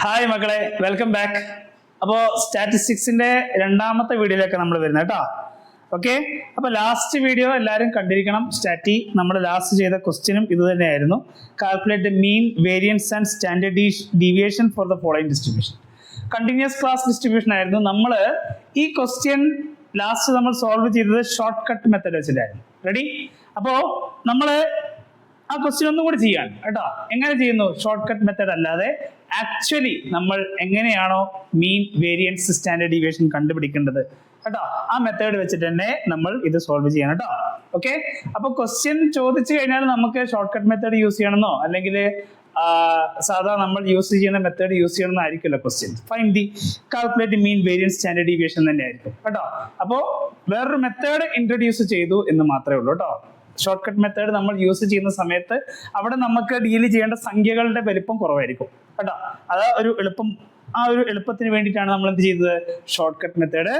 Hi മക്കളെ, welcome back. അപ്പോൾ സ്റ്റാറ്റിസ്റ്റിക്സിന്റെ രണ്ടാമത്തെ വീഡിയോയിലേക്ക് നമ്മൾ വരുന്നത് കേട്ടോ. ഓക്കെ, അപ്പൊ ലാസ്റ്റ് വീഡിയോ എല്ലാവരും കണ്ടിരിക്കണം. നമ്മൾ ലാസ്റ്റ് ചെയ്ത ക്വസ്റ്റ്യനും ഇത് തന്നെയായിരുന്നു. Calculate mean, variance and standard deviation for the following distribution. Continuous class distribution ആയിരുന്നു. നമ്മൾ ഈ ക്വസ്റ്റ്യൻ ലാസ്റ്റ് നമ്മൾ സോൾവ് ചെയ്തത് ഷോർട്ട് കട്ട് മെത്തേഡ് വെച്ചിട്ടായിരുന്നു. റെഡി? അപ്പോ നമ്മൾ ആ ക്വസ്റ്റ്യൻ ഒന്നും കൂടി ചെയ്യാൻ കേട്ടോ. എങ്ങനെ ചെയ്യുന്നു? ഷോർട്ട് കട്ട് മെത്തേഡ് അല്ലാതെ ആക്ച്വലി നമ്മൾ എങ്ങനെയാണോ മീൻ, വേരിയൻസ്, സ്റ്റാൻഡേർഡ് ഡീവിയേഷൻ കണ്ടുപിടിക്കേണ്ടത് കേട്ടോ, ആ മെത്തേഡ് വെച്ചിട്ട് തന്നെ നമ്മൾ ഇത് സോൾവ് ചെയ്യണം കേട്ടോ. ഓക്കെ, അപ്പൊ ക്വസ്റ്റ്യൻ ചോദിച്ചു കഴിഞ്ഞാൽ നമുക്ക് ഷോർട്ട് കട്ട് മെത്തേഡ് യൂസ് ചെയ്യണമെന്നോ അല്ലെങ്കിൽ സാധാ നമ്മൾ യൂസ് ചെയ്യുന്ന മെത്തേഡ് യൂസ് ചെയ്യണമെന്നോ ആയിരിക്കില്ല question. Find the calculate mean, variance, standard deviation തന്നെ ആയിരിക്കും കേട്ടോ. അപ്പോൾ വേറൊരു മെത്തേഡ് ഇൻട്രൊഡ്യൂസ് ചെയ്തു എന്ന് മാത്രമേ ഉള്ളൂ കേട്ടോ. ഷോർട്ട് കട്ട് മെത്തേഡ് നമ്മൾ യൂസ് ചെയ്യുന്ന സമയത്ത് അവിടെ നമുക്ക് ഡീൽ ചെയ്യേണ്ട സംഖ്യകളുടെ വലിപ്പം കുറവായിരിക്കും കേട്ടോ. അത് ആ ഒരു എളുപ്പത്തിന് വേണ്ടിയിട്ടാണ് നമ്മൾ എന്ത് ചെയ്തത്? ഷോർട്ട് കട്ട് മെത്തേഡ്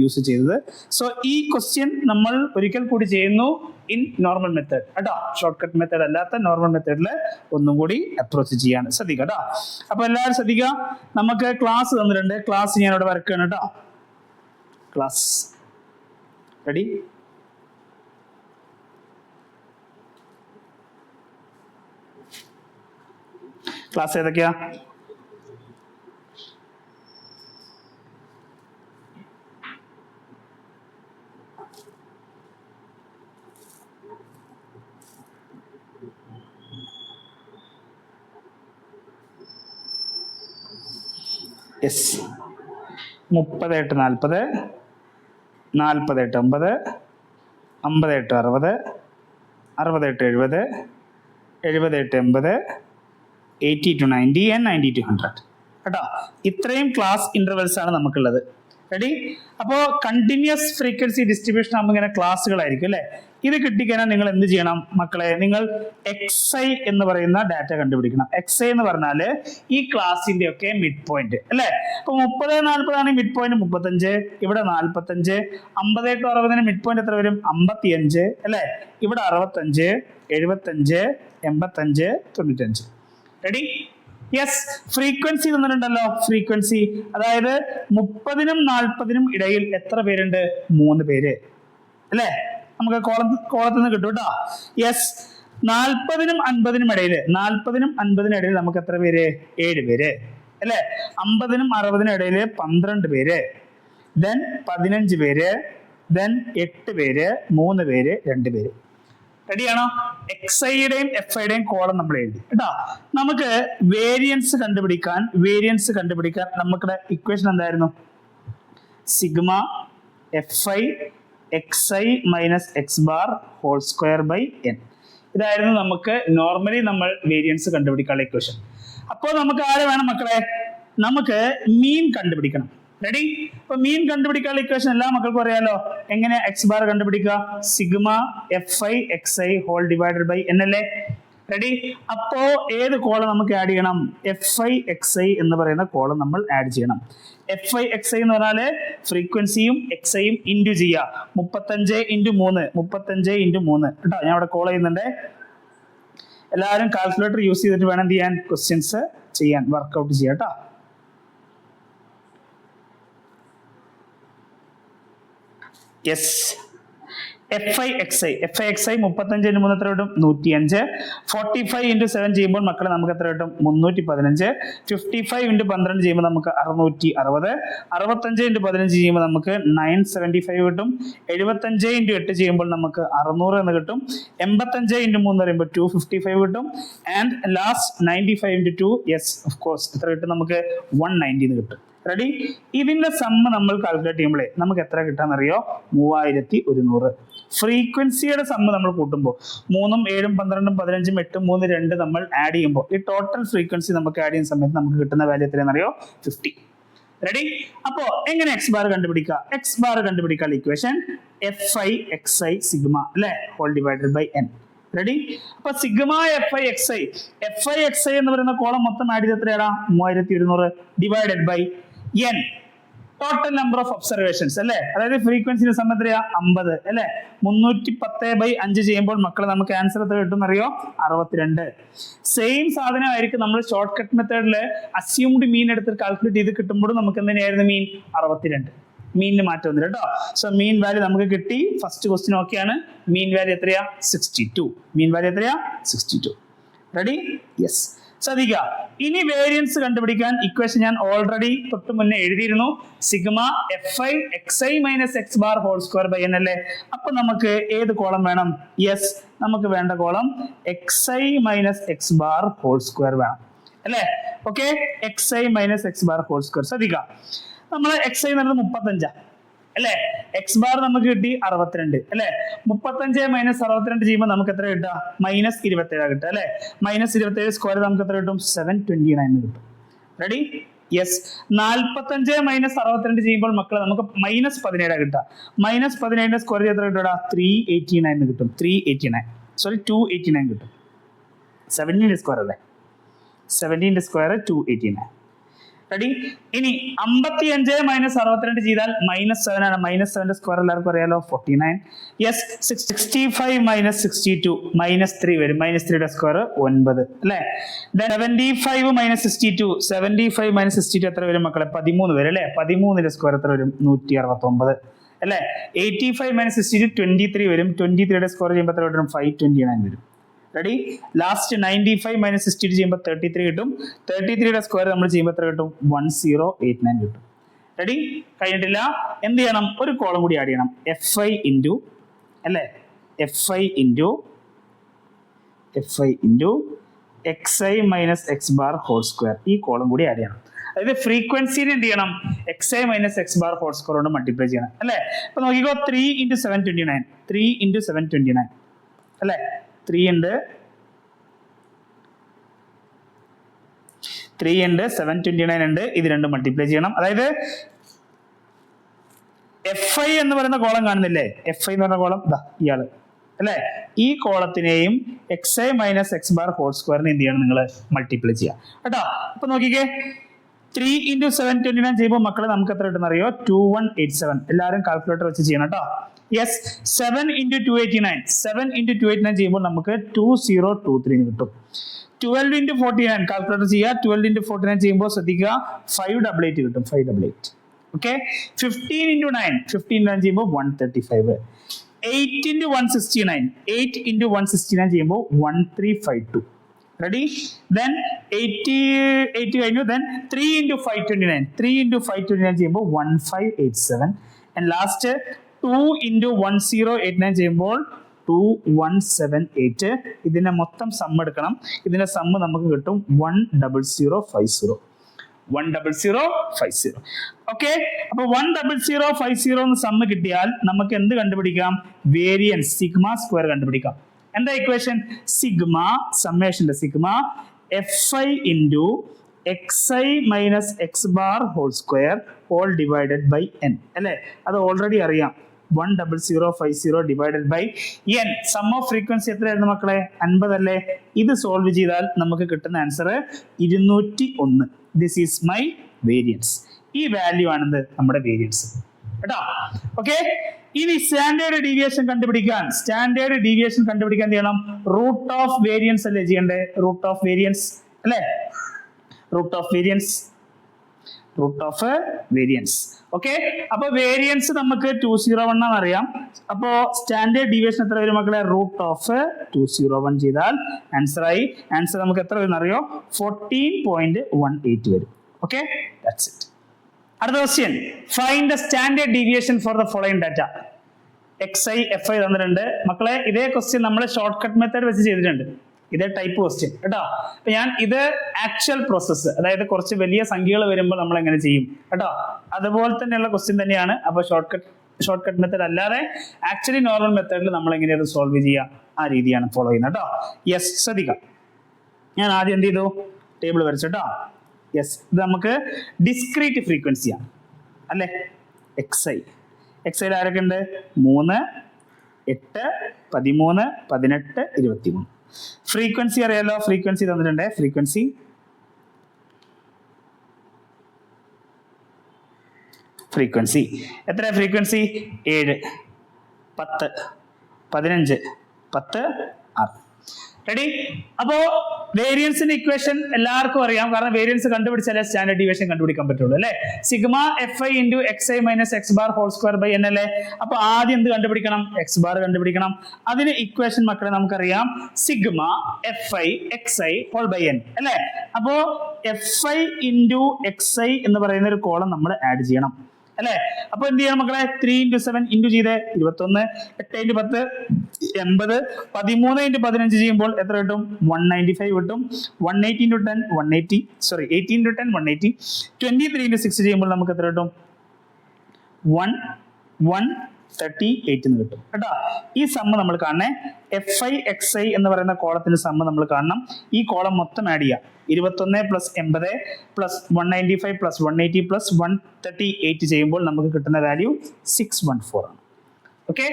യൂസ് ചെയ്തത്. സോ ഈ ക്വസ്റ്റ്യൻ നമ്മൾ ഒരിക്കൽ കൂടി ചെയ്യുന്നു ഇൻ നോർമൽ മെത്തേഡ് കേട്ടോ. ഷോർട്ട് കട്ട് മെത്തേഡ് അല്ലാത്ത നോർമൽ മെത്തേഡിൽ ഒന്നും കൂടി അപ്രോച്ച് ചെയ്യാണ്. ശ്രദ്ധിക്കുക കേട്ടോ. അപ്പൊ എല്ലാവരും ശ്രദ്ധിക്കുക. നമുക്ക് ക്ലാസ് തന്നിട്ടുണ്ട്. ക്ലാസ് ഞാൻ ഇവിടെ വരക്കുകയാണ് കേട്ടോ. Class ready? ക്ലാസ് ഏതൊക്കെയാ? യെസ്, 30-8-40, 40-8-50, 50-8-60, 60-8-70, 70-8-80, 80-90 and 90-100 കേട്ടോ. ഇത്രയും ക്ലാസ് ഇന്റർവെൽസ് ആണ് നമുക്കുള്ളത്. റെഡി? അപ്പോൾ കണ്ടിന്യൂസ് ഫ്രീക്വൻസി ഡിസ്ട്രിബ്യൂഷൻ ആകുമ്പോൾ ഇങ്ങനെ ക്ലാസ്സുകളായിരിക്കും അല്ലെ. ഇത് കിട്ടിക്കഴിഞ്ഞാൽ നിങ്ങൾ എന്ത് ചെയ്യണം മക്കളെ? നിങ്ങൾ XI എന്ന് പറയുന്ന ഡാറ്റ കണ്ടുപിടിക്കണം. XI എന്ന് പറഞ്ഞാൽ ഈ ക്ലാസിന്റെ ഒക്കെ മിഡ് പോയിന്റ് അല്ലെ. അപ്പൊ 30-40 ആണ് മിഡ് പോയിന്റ് 35, ഇവിടെ 45, 50-60 മിഡ് പോയിന്റ് എത്ര വരും? 55 അല്ലെ. ഇവിടെ 65, 75, 85, 95. റെഡി? യെസ്, ഫ്രീക്വൻസി തന്നിട്ടുണ്ടല്ലോ. ഫ്രീക്വൻസി അതായത് 30-40 ഇടയിൽ എത്ര പേരുണ്ട്? 3 പേര് അല്ലെ. നമുക്ക് കോളത്തിൽ നിന്ന് കിട്ടും കേട്ടോ. യെസ്, 40-50 ഇടയിൽ, 40-50 ഇടയിൽ നമുക്ക് എത്ര പേര്? 7 പേര് അല്ലെ. 50-60 ഇടയിൽ 12 പേര്, ദെൻ 15 പേര്, ദെൻ 8 പേര്, 3 പേര്, 2 പേര്. റെഡിയാണോ? XIയുടെയും FIയുടെയും കോളം നമ്മൾ എഴുതി കേട്ടോ. നമുക്ക് വേരിയൻസ് കണ്ടുപിടിക്കാൻ നമ്മുടെ ഇക്വേഷൻ എന്തായിരുന്നു? Sigma FI XI minus X bar whole square by N. ഇതായിരുന്നു നമുക്ക് നോർമലി നമ്മൾ വേരിയൻസ് കണ്ടുപിടിക്കാനുള്ള ഇക്വേഷൻ. അപ്പോൾ നമുക്ക് ആരെ വേണം മക്കളെ? നമുക്ക് മീൻ കണ്ടുപിടിക്കണം. റെഡി? അപ്പൊ മീൻ കണ്ടുപിടിക്കാനുള്ള ഇക്വേഷൻ എല്ലാ മക്കൾക്കും അറിയാലോ. എങ്ങനെ X ബാർ കണ്ടുപിടിക്കുക? Sigma FI XI whole divided by N അല്ലേ. റെഡി? അപ്പോ ഏത് കോളം നമുക്ക് ആഡ് ചെയ്യണം? FI XI എന്ന് പറയുന്ന കോളം നമ്മൾ ആഡ് ചെയ്യണം. FI XI എന്ന് പറഞ്ഞാല് ഫ്രീക്വൻസിയും XIയും ഇൻറ്റു ചെയ്യുക. 35 × 3 കേട്ടോ. ഞാൻ ഇവിടെ കോൾ ചെയ്യുന്നുണ്ട്. എല്ലാവരും കാൽക്കുലേറ്റർ യൂസ് ചെയ്തിട്ട് വേണം എന്ത് ചെയ്യാൻ? ക്വസ്റ്റ്യൻസ് ചെയ്യാൻ, വർക്ക്ഔട്ട് ചെയ്യാം കേട്ടോ. യെസ്, FI XI 35 × 3 എത്ര കിട്ടും? 105. 45 × 7 ചെയ്യുമ്പോൾ മക്കളെ നമുക്ക് എത്ര കിട്ടും? 315. 55 × 12 ചെയ്യുമ്പോൾ നമുക്ക് 660. 65 × 15 ചെയ്യുമ്പോൾ നമുക്ക് 975 കിട്ടും. 75 × 8 ചെയ്യുമ്പോൾ നമുക്ക് 600 എന്ന് കിട്ടും. 85 × 3 പറയുമ്പോൾ 255 കിട്ടും. And last 95 × 2, yes of course എത്ര കിട്ടും? നമുക്ക് 190 എന്ന് കിട്ടും. റെഡി? ഇതിന്റെ സമ്മ് നമ്മൾ കാൽക്കുലേറ്റ് ചെയ്യുമ്പോഴേ നമുക്ക് എത്ര കിട്ടാന്നറിയോ? 3100. ഫ്രീക്വൻസിയുടെ സമ്മ് നമ്മൾ കൂട്ടുമ്പോൾ 3, 7, 12, 15, 8, 3, 2 നമ്മൾ ആഡ് ചെയ്യുമ്പോൾ ഈ ടോട്ടൽ ഫ്രീക്വൻസി നമുക്ക് ആഡ് ചെയ്യുന്ന സമയത്ത് നമുക്ക് കിട്ടുന്ന വാല്യൂ എത്രയാണെന്നറിയോ? 50. റെഡി? അപ്പോ എങ്ങനെ X ബാർ കണ്ടുപിടിക്കുക? X ബാർ കണ്ടുപിടിക്കാൻ ഇക്വേഷൻ FI XI സിഗ്മ അല്ലെ whole divided by N. Ready? അപ്പൊ സിഗ്മ FI XI എന്ന് പറയുന്ന കോളം മൊത്തം ആഡ് ചെയ്ത് എത്രയാണ്? 3100 divided by N. Total number of observations അല്ലെ, അതായത് ഫ്രീക്വൻസിന്റെ സമയം എത്രയാ 50 അല്ലെ. 310/5 ചെയ്യുമ്പോൾ മക്കളെ നമുക്ക് ആൻസർ എത്ര കിട്ടും അറിയോ? 62. സെയിം സാധനമായിരിക്കും നമ്മൾ ഷോർട്ട് കട്ട് മെത്തേഡിൽ അസ്യൂംഡ് മീൻ എടുത്ത് കാൽക്കുലേറ്റ് ചെയ്ത് കിട്ടുമ്പോഴും നമുക്ക് എന്തിനായിരുന്നു മീൻ? 62. മീനിന് മാറ്റം വന്നില്ല കേട്ടോ. സോ മീൻ വാല്യൂ നമുക്ക് കിട്ടി. ഫസ്റ്റ് ക്വസ്റ്റ്യൻ ഓക്കെയാണ്. മീൻ വാല്യൂ എത്രയാ? 62. മീൻ വാല്യൂ എത്രയാ? 62. റെഡി? യെസ്. ശ്രദ്ധിക്കുക, ഇനി വേരിയൻസ് കണ്ടുപിടിക്കാൻ ഇക്വേഷൻ ഞാൻ ഓൾറെഡി തൊട്ട് മുന്നേ എഴുതിയിരുന്നു. Sigma fi xi minus X bar whole square by N അല്ലേ. അപ്പൊ നമുക്ക് ഏത് കോളം വേണം? യെസ്, നമുക്ക് വേണ്ട column xi minus X bar whole square വേണം അല്ലേ. Okay, xi minus X bar whole square. ശ്രദ്ധിക്കുക, നമ്മൾ xi എന്ന് പറയുന്നത് 35 അല്ലെ. എക്സ് ബാർ നമുക്ക് കിട്ടി 62 അല്ലെ. 35 മൈനസ് 62 ചെയ്യുമ്പോൾ നമുക്ക് എത്ര കിട്ടുക? -27 കിട്ടുക അല്ലെ. -27 സ്ക്വയർ നമുക്ക് എത്ര കിട്ടും? 729 കിട്ടും. റെഡി? യെസ്. 45 മൈനസ് 62 ചെയ്യുമ്പോൾ മക്കളെ നമുക്ക് -17 കിട്ടുക. -17 സ്ക്വയർ ചെയ്ത് എത്ര കിട്ടുക? 389 കിട്ടും. 289 കിട്ടും. 17 സ്ക്വയർ അല്ലേ. 17 സ്ക്വയർ 289. റെഡി? ഇനി 55 മൈനസ് 62 ചെയ്താൽ -7 ആണ്. -7 സ്ക്വയർ എല്ലാവർക്കും അറിയാലോ, 49. യെസ്. 65 മൈനസ് 62 -3 വരും. -3 സ്ക്വയർ 9 അല്ലെ. 75 മൈനസ് 62 75 മൈനസ് 62 എത്ര വരും മക്കളെ? 13 വരും അല്ലെ. 13 സ്ക്വയർ എത്ര വരും? 169 അല്ലെ. 85 മൈനസ് 62 23 വരും. 23 സ്ക്വയർ ചെയ്യുമ്പോൾ എത്ര വരും? 529 വരും. റെഡി? ലാസ്റ്റ് 95 മൈനസ് 62 ചെയ്യുമ്പോൾ 33 കിട്ടും. 33 സ്ക്വയർ നമ്മൾ ചെയ്യുമ്പോൾ എത്ര കിട്ടും? 1089 കിട്ടും. റെഡി? കഴിഞ്ഞിട്ടില്ല. എന്ത് ചെയ്യണം? ഒരു കോളം കൂടി ആഡ് ചെയ്യണം. fi ഇൻറ്റു അല്ലേ, fi into xi minus X bar whole square. ഈ കോളം കൂടി ആഡ് ചെയ്യണം. അതായത് ഫ്രീക്വൻസിനെ എന്ത് ചെയ്യണം? xi minus X bar whole square കൊണ്ട് മൾട്ടിപ്ലൈ ചെയ്യണം അല്ലെ. അപ്പൊ നോക്കിക്കോ, 3 × 729 അല്ലെ. 3 ഉണ്ട് 729 ഉണ്ട്. ഇത് രണ്ടും മൾട്ടിപ്ലൈ ചെയ്യണം. അതായത് fi എന്ന് പറയുന്ന കോളം കാണുന്നില്ലേ? fi എന്ന് പറയുന്ന കോളം ഇയാള് അല്ലെ. ഈ കോളത്തിനെയും xi minus X bar whole സ്ക്വയറിനെ എന്ത് ചെയ്യണം? നിങ്ങൾ മൾട്ടിപ്ലൈ ചെയ്യാം കേട്ടോ. അപ്പൊ നോക്കിക്കേ, 3 × 729 ചെയ്യുമ്പോൾ മക്കളെ നമുക്ക് എത്ര കിട്ടുന്ന അറിയോ? 2187. എല്ലാവരും കാൽക്കുലേറ്റർ വെച്ച് ചെയ്യണം കേട്ടോ. യെസ്. 7 × 289 ചെയ്യുമ്പോൾ നമുക്ക് 2023 കിട്ടും. 12 × 49 കാൽക്കുലേറ്റർ ചെയ്യുക. 12 × 49 ചെയ്യുമ്പോൾ ശ്രദ്ധിക്കുക, 588 കിട്ടും. 588. ഓക്കെ. 15 × 9 ചെയ്യുമ്പോൾ 135. 8 × 169 ചെയ്യുമ്പോൾ 1352. റെഡി? ദെൻ 88 കഴിഞ്ഞു. ദെൻ 3 × 529 ചെയ്യുമ്പോൾ 1587. ആൻഡ് ലാസ്റ്റ് 2 × 1089 ചെയ്യുമ്പോൾ 2178. ഇതിന്റെ മൊത്തം സം എടുക്കണം. ഇതിന്റെ സം നമുക്ക് കിട്ടും 10050. ഓക്കെ. അപ്പൊ 10050 എന്ന് സം കിട്ടിയാൽ നമുക്ക് എന്ത് കണ്ടുപിടിക്കാം? വേരിയൻസ് സിഗ്മ സ്ക്വയർ കണ്ടുപിടിക്കാം. എന്താ ഇക്വേഷൻ? സിഗ്മ സമ്മേഷന്റെ sigma fi into xi minus X bar whole square whole divided by n അല്ലെ. അത് ഓൾറെഡി അറിയാം. 10050 divided by n. Sum of frequency എത്രയായിരുന്നു മക്കളെ? 50 അല്ലേ. ഇത് സോൾവ് ചെയ്താൽ നമുക്ക് കിട്ടുന്ന answer 201. This is my variance. ഈ വാല്യൂ ആണെന്ന് നമ്മുടെ വേരിയൻസ് കേട്ടോ. ഓക്കെ. ഇനി സ്റ്റാൻഡേർഡ് ഡീവിയേഷൻ കണ്ടുപിടിക്കാൻ എന്ത് ചെയ്യണം? റൂട്ട് ഓഫ് വേരിയൻസ് അല്ലേ ചെയ്യണ്ടേ? Root of variance. ഓക്കെ. അപ്പൊ വേരിയൻസ് നമുക്ക് 201 ആണെന്ന് അറിയാം. അപ്പോ സ്റ്റാൻഡേർഡ് ഡീവിയേഷൻ എത്ര വരും മക്കളെ? റൂട്ട് ഓഫ് 201 ചെയ്താൽ ആൻസർ ആയി. ആൻസർ നമുക്ക് എത്ര വരും അറിയോ? 14.18 വരും. Okay, that's it. അടുത്ത question, find the standard deviation for the following data. xi fi തന്നിട്ടുണ്ട് മക്കളെ. ഇതേ ക്വസ്റ്റ്യൻ നമ്മൾ ഷോർട്ട് കട്ട് മെത്തേഡ് വെച്ച് ചെയ്തിട്ടുണ്ട്. ഇതേ ടൈപ്പ് ക്വസ്റ്റ്യൻ കേട്ടോ. അപ്പൊ ഞാൻ ഇത് ആക്ച്വൽ പ്രോസസ്സ്, അതായത് കുറച്ച് വലിയ സംഖ്യകൾ വരുമ്പോൾ നമ്മൾ എങ്ങനെ ചെയ്യും കേട്ടോ, അതുപോലെ തന്നെയുള്ള ക്വസ്റ്റ്യൻ തന്നെയാണ്. അപ്പൊ ഷോർട്ട് കട്ട് മെത്തേഡ് അല്ലാതെ ആക്ച്വലി നോർമൽ മെത്തേഡിൽ നമ്മൾ എങ്ങനെയത് സോൾവ് ചെയ്യുക, ആ രീതിയാണ് ഫോളോ ചെയ്യുന്നത് കേട്ടോ. യെസ്, ശ്രദ്ധിക്കാം. ഞാൻ ആദ്യം എന്ത് ചെയ്തു? ടേബിൾ വരച്ചു കേട്ടോ. യെസ്, ഇത് നമുക്ക് ഡിസ്ക്രീറ്റ് ഫ്രീക്വൻസിയാണ് അല്ലേ. എക്സൈൽ ആരൊക്കെ ഉണ്ട്? 3, 8, 13, 18, 23. ഫ്രീക്വൻസി അറിയാലോ, ഫ്രീക്വൻസി തന്നിട്ടുണ്ട്. ഫ്രീക്വൻസി. എത്ര ഫ്രീക്വൻസി? 7, 10, 15, 10, 6. റെഡി? അപ്പോ വേരിയൻസിന്റെ ഇക്വേഷൻ എല്ലാവർക്കും അറിയാം, കാരണം വേരിയൻസ് കണ്ടുപിടിച്ചാലേ സ്റ്റാൻഡേർഡ് ഡീവിയേഷൻ കണ്ടുപിടിക്കാൻ പറ്റുള്ളൂ അല്ലെ. Sigma FI into XI minus X bar whole square by N അല്ലേ. അപ്പൊ ആദ്യം എന്ത് കണ്ടുപിടിക്കണം? X ബാർ കണ്ടുപിടിക്കണം. അതിന് ഇക്വേഷൻ മക്കളെ നമുക്കറിയാം, sigma FI XI whole by N അല്ലെ. അപ്പോ FI ഇൻറ്റു XI എന്ന് പറയുന്ന ഒരു കോളം നമ്മൾ ആഡ് ചെയ്യണം അല്ലെ. അപ്പൊ എന്ത് ചെയ്യണം മക്കളെ? 3 into 7 ഇൻറ്റു ചെയ്ത് 21, 8 into 10 80, 13 into 15 ചെയ്യുമ്പോൾ എത്ര കിട്ടും? 195 കിട്ടും. 180 into 10 180, സോറി 18 into 10 180, 23 into 6 ചെയ്യുമ്പോൾ നമുക്ക് എത്ര കിട്ടും? 138 എന്ന് കിട്ടും കേട്ടോ. ഈ സമ്മ് നമ്മൾ കാണണേ. FI XI എന്ന് പറയുന്ന കോളത്തിന്റെ സമ്മ് നമ്മൾ കാണണം. ഈ കോളം മൊത്തം ആഡ് ചെയ്യാം. 21 പ്ലസ് 80 പ്ലസ് 195 പ്ലസ് 180 പ്ലസ് 138 ചെയ്യുമ്പോൾ നമുക്ക് കിട്ടുന്ന വാല്യൂ 614 ആണ്. Okay,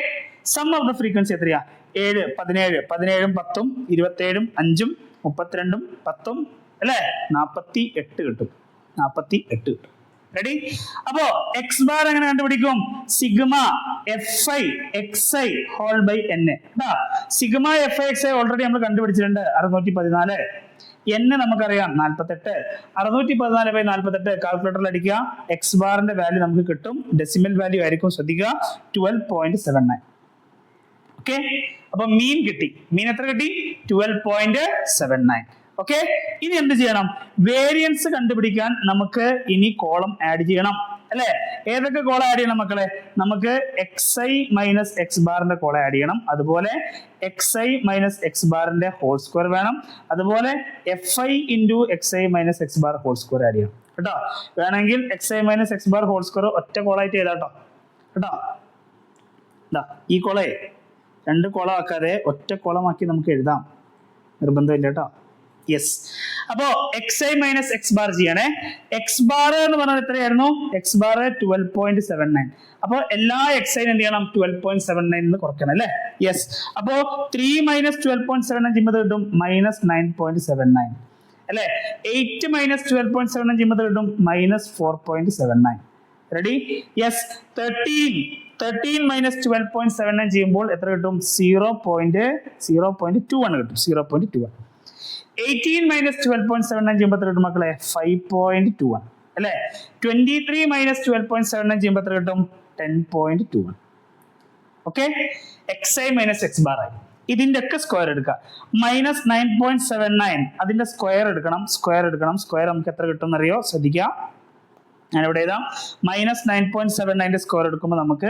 sum of the frequency എത്രയാ? 7, 17, 17, 10, 27, 5, 32, 10 അല്ലെ 48 കിട്ടും. 48 കിട്ടും. റെഡി? അപ്പോ X ബാർ എങ്ങനെ കണ്ടുപിടിക്കും? Sigma FI XI whole by N. Sigma FI XI already നമ്മൾ കണ്ടുപിടിച്ചിട്ടുണ്ട്, 614. N നമുക്കറിയാം 48. 614 ബൈ 48 കാൽക്കുലേറ്ററിൽ അടിക്കുക. X ബാറിന്റെ വാല്യൂ നമുക്ക് കിട്ടും. ഡെസിമൽ വാല്യൂ ആയിരിക്കും, ശ്രദ്ധിക്കുക, 12.79. ഓക്കെ, അപ്പൊ മീൻ കിട്ടി. മീൻ എത്ര കിട്ടി? 12.79. ഓക്കെ, ഇനി എന്ത് ചെയ്യണം? വേരിയൻസ് കണ്ടുപിടിക്കാൻ നമുക്ക് ഇനി കോളം ആഡ് ചെയ്യണം അല്ലെ. ഏതൊക്കെ കോളം ആഡ് ചെയ്യണം മക്കളെ? നമുക്ക് XI മൈനസ് X ബാറിന്റെ കോളം ആഡ് ചെയ്യണം. അതുപോലെ XI മൈനസ് X ബാറിന്റെ ഹോൾ സ്ക്വയർ വേണം. അതുപോലെ FI into XI minus X bar whole square add ചെയ്യണം കേട്ടോ. വേണമെങ്കിൽ XI minus X bar whole square ഒറ്റ കോളായിട്ട് ചെയ്താട്ടോ കേട്ടോ. ഈ കോളേ 2 കോളം ആക്കാതെ ഒറ്റ കോളമാക്കി നമുക്ക് എഴുതാം, നിർബന്ധമില്ല കേട്ടോ. യെസ്, അപ്പോ XI മൈനസ് X ബാർ ചെയ്യണേ. X ബാർ എന്ന് പറഞ്ഞാൽ എത്രയായിരുന്നു? X bar 12.79. അപ്പൊ എല്ലാ XI എന്ത് ചെയ്യണം? 12.79 എന്ന് കുറയ്ക്കണം അല്ലെ. യെസ്, അപ്പോ 3 മൈനസ് 12.79 ചെയ്യുമ്പോൾ കിട്ടും -9.79 അല്ലെ. 8 മൈനസ് 12.79 ചെയ്യുമ്പോൾ കിട്ടും -4.79. റെഡി? യെസ്, 13 മൈനസ് 12.79 ചെയ്യുമ്പോൾ എത്ര കിട്ടും? 0.21 കിട്ടും. 0.21. 18 മൈനസ് 12.79 ചെയ്യുമ്പോൾ എത്ര കിട്ടും മക്കളെ? 5.21 അല്ലെ. 23 മൈനസ് 12.79 ചെയ്യുമ്പോൾ എത്ര കിട്ടും? 10.21. Okay, XI minus X bar ആയി. ഇതിന്റെ ഒക്കെ സ്ക്വയർ എടുക്കുക. -9.79 അതിന്റെ സ്ക്വയർ എടുക്കണം. സ്ക്വയർ നമുക്ക് എത്ര കിട്ടും എന്നറിയോ? ശ്രദ്ധിക്കുക, ഞാനിവിടെ എഴുതാം. -9.79 സ്ക്വയർ എടുക്കുമ്പോൾ നമുക്ക്